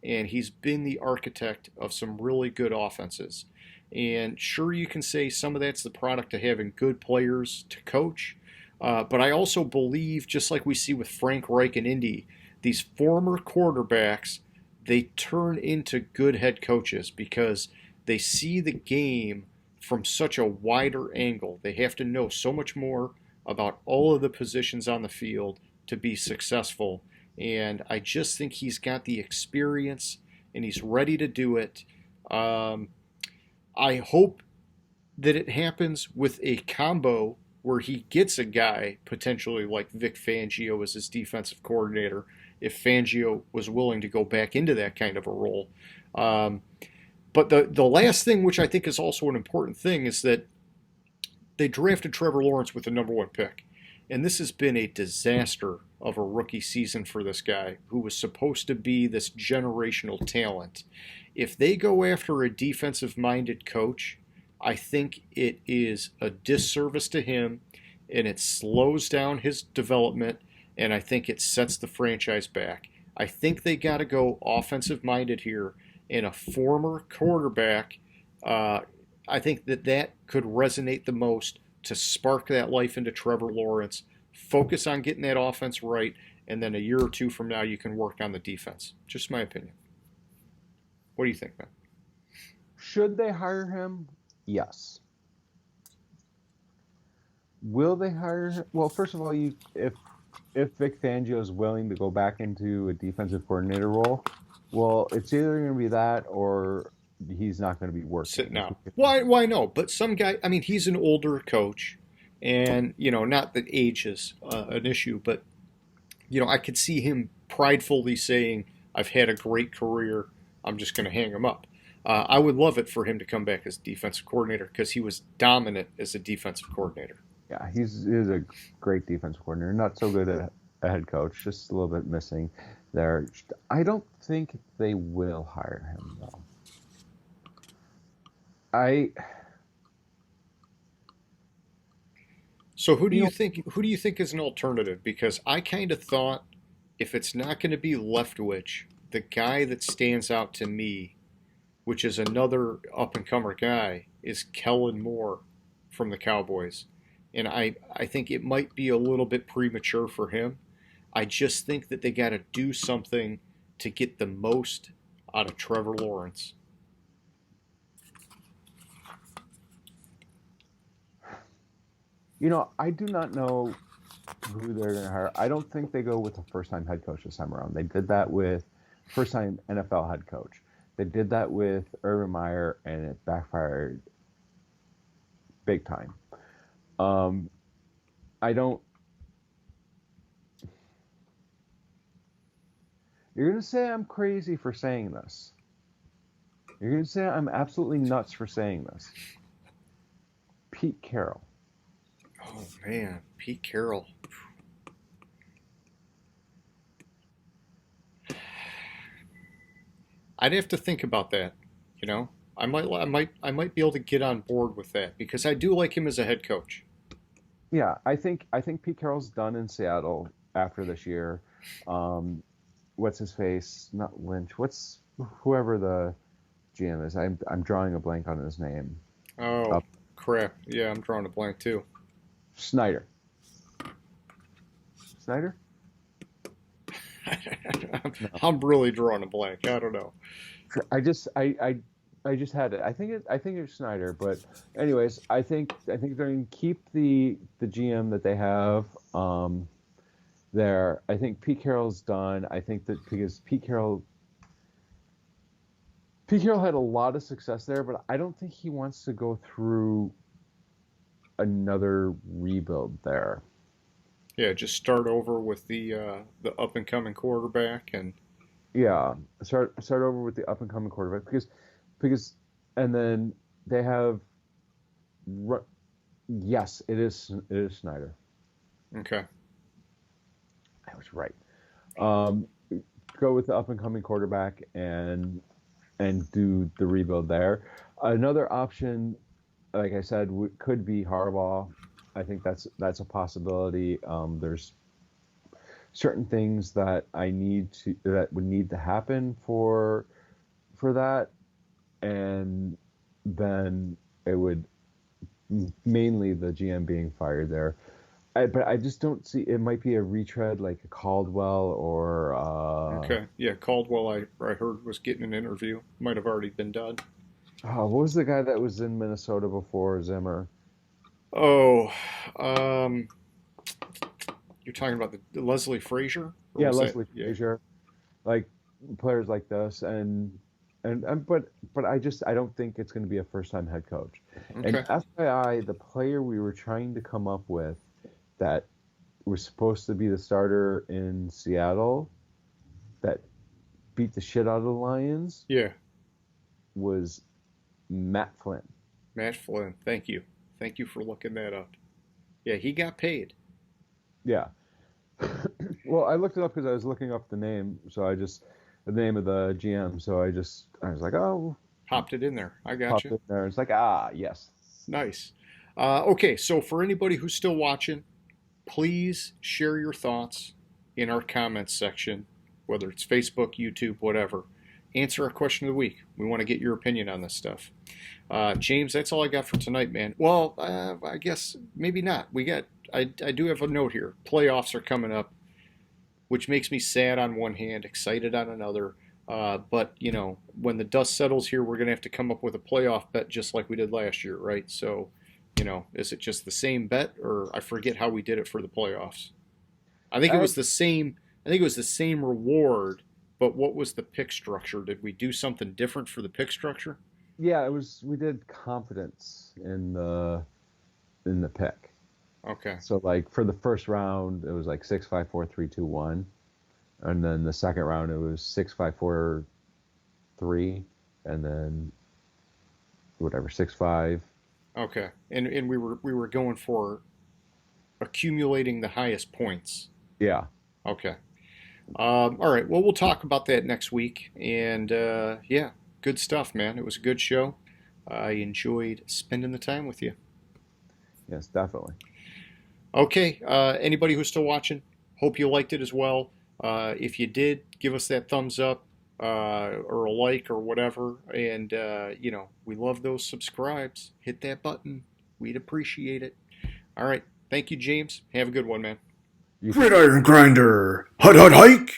and he's been the architect of some really good offenses. And sure, you can say some of that's the product of having good players to coach, but I also believe, just like we see with Frank Reich in Indy, these former quarterbacks, they turn into good head coaches because they see the game from such a wider angle. They have to know so much more about all of the positions on the field to be successful. And I just think he's got the experience and he's ready to do it. I hope that it happens with a combo where he gets a guy potentially like Vic Fangio as his defensive coordinator, if Fangio was willing to go back into that kind of a role. But the last thing, which I think is also an important thing, is that they drafted Trevor Lawrence with the number one pick. And this has been a disaster of a rookie season for this guy who was supposed to be this generational talent. If they go after a defensive-minded coach, I think it is a disservice to him, and it slows down his development, and I think it sets the franchise back. I think they got to go offensive-minded here, and a former quarterback, I think that could resonate the most to spark that life into Trevor Lawrence. Focus on getting that offense right, and then a year or two from now you can work on the defense. Just my opinion. What do you think, man? Should they hire him? Yes. Will they hire him? Well, first of all, if Vic Fangio is willing to go back into a defensive coordinator role, well, it's either going to be that or he's not going to be Sitting working. out. Why no? But some guy, I mean, he's an older coach, and not that age is an issue, but I could see him pridefully saying, "I've had a great career. I'm just going to hang him up." I would love it for him to come back as defensive coordinator because he was dominant as a defensive coordinator. Yeah, he's a great defensive coordinator. Not so good at a head coach. Just a little bit missing there. I don't think they will hire him though. So who do you think? Who do you think is an alternative? Because I kind of thought if it's not going to be Leftwich, the guy that stands out to me, which is another up and comer guy, is Kellen Moore from the Cowboys. And I think it might be a little bit premature for him. I just think that they got to do something to get the most out of Trevor Lawrence. I do not know who they're going to hire. I don't think they go with a first-time head coach this time around. They did that with first-time NFL head coach. They did that with Urban Meyer, and it backfired big time. I don't. You're going to say I'm crazy for saying this. You're going to say I'm absolutely nuts for saying this. Pete Carroll. Oh, man. Pete Carroll. I'd have to think about that, I might be able to get on board with that because I do like him as a head coach. Yeah, I think Pete Carroll's done in Seattle after this year. What's his face? Not Lynch. What's whoever the GM is? I'm drawing a blank on his name. Oh, crap. Yeah, I'm drawing a blank too. Snyder. Snyder? I'm really drawing a blank. I don't know. I just had it. I think it's Snyder, but anyways, I think they're going to keep the GM that they have there. I think Pete Carroll's done. I think that because Pete Carroll had a lot of success there, but I don't think he wants to go through another rebuild there. Yeah, just start over with the up and coming quarterback and start over with the up and coming quarterback because and then they have yes, it is Snyder. Okay. I was right. Go with the up and coming quarterback and do the rebuild there. Another option, like I said, could be Harbaugh. I think that's a possibility. There's certain things that would need to happen for that, and then it would mainly the GM being fired there. But I just don't see it might be a retread like a Caldwell or okay, yeah, Caldwell I heard was getting an interview. Might have already been done. What was the guy that was in Minnesota before Zimmer? Oh, you're talking about the Leslie Frazier? Yeah, Leslie Frazier, like players like this, but I don't think it's going to be a first time head coach. Okay. And FYI, the player we were trying to come up with that was supposed to be the starter in Seattle, that beat the shit out of the Lions, was Matt Flynn. Matt Flynn, thank you for looking that up. Yeah, he got paid. Yeah. Well, I looked it up because I was looking up the name, the name of the GM. So I was like, oh, popped it in there. I got you. In there. It's like, yes. Nice. Okay, so for anybody who's still watching, please share your thoughts in our comments section, whether it's Facebook, YouTube, whatever. Answer our question of the week. We want to get your opinion on this stuff. James, that's all I got for tonight, man. Well, I guess maybe not. I do have a note here. Playoffs are coming up, which makes me sad on one hand, excited on another. But when the dust settles here, we're gonna have to come up with a playoff bet just like we did last year, right? So, is it just the same bet, or I forget how we did it for the playoffs? I think it I, was the same. I think it was the same reward, but what was the pick structure? Did we do something different for the pick structure? yeah, it was. We did confidence in the pick. Okay. So like for the first round, it was like 6, 5, 4, 3, 2, 1, and then the second round it was 6, 5, 4, 3, and then whatever 6, 5. Okay. And we were going for accumulating the highest points. Yeah. Okay. All right. Well, we'll talk about that next week. And yeah, good stuff, man. It was a good show. I enjoyed spending the time with you. Yes, definitely. Okay. Anybody who's still watching, hope you liked it as well. If you did, give us that thumbs up or a like or whatever. And, we love those subscribes. Hit that button. We'd appreciate it. All right. Thank you, James. Have a good one, man. You too. Gridiron Grinder. Hut hut hike.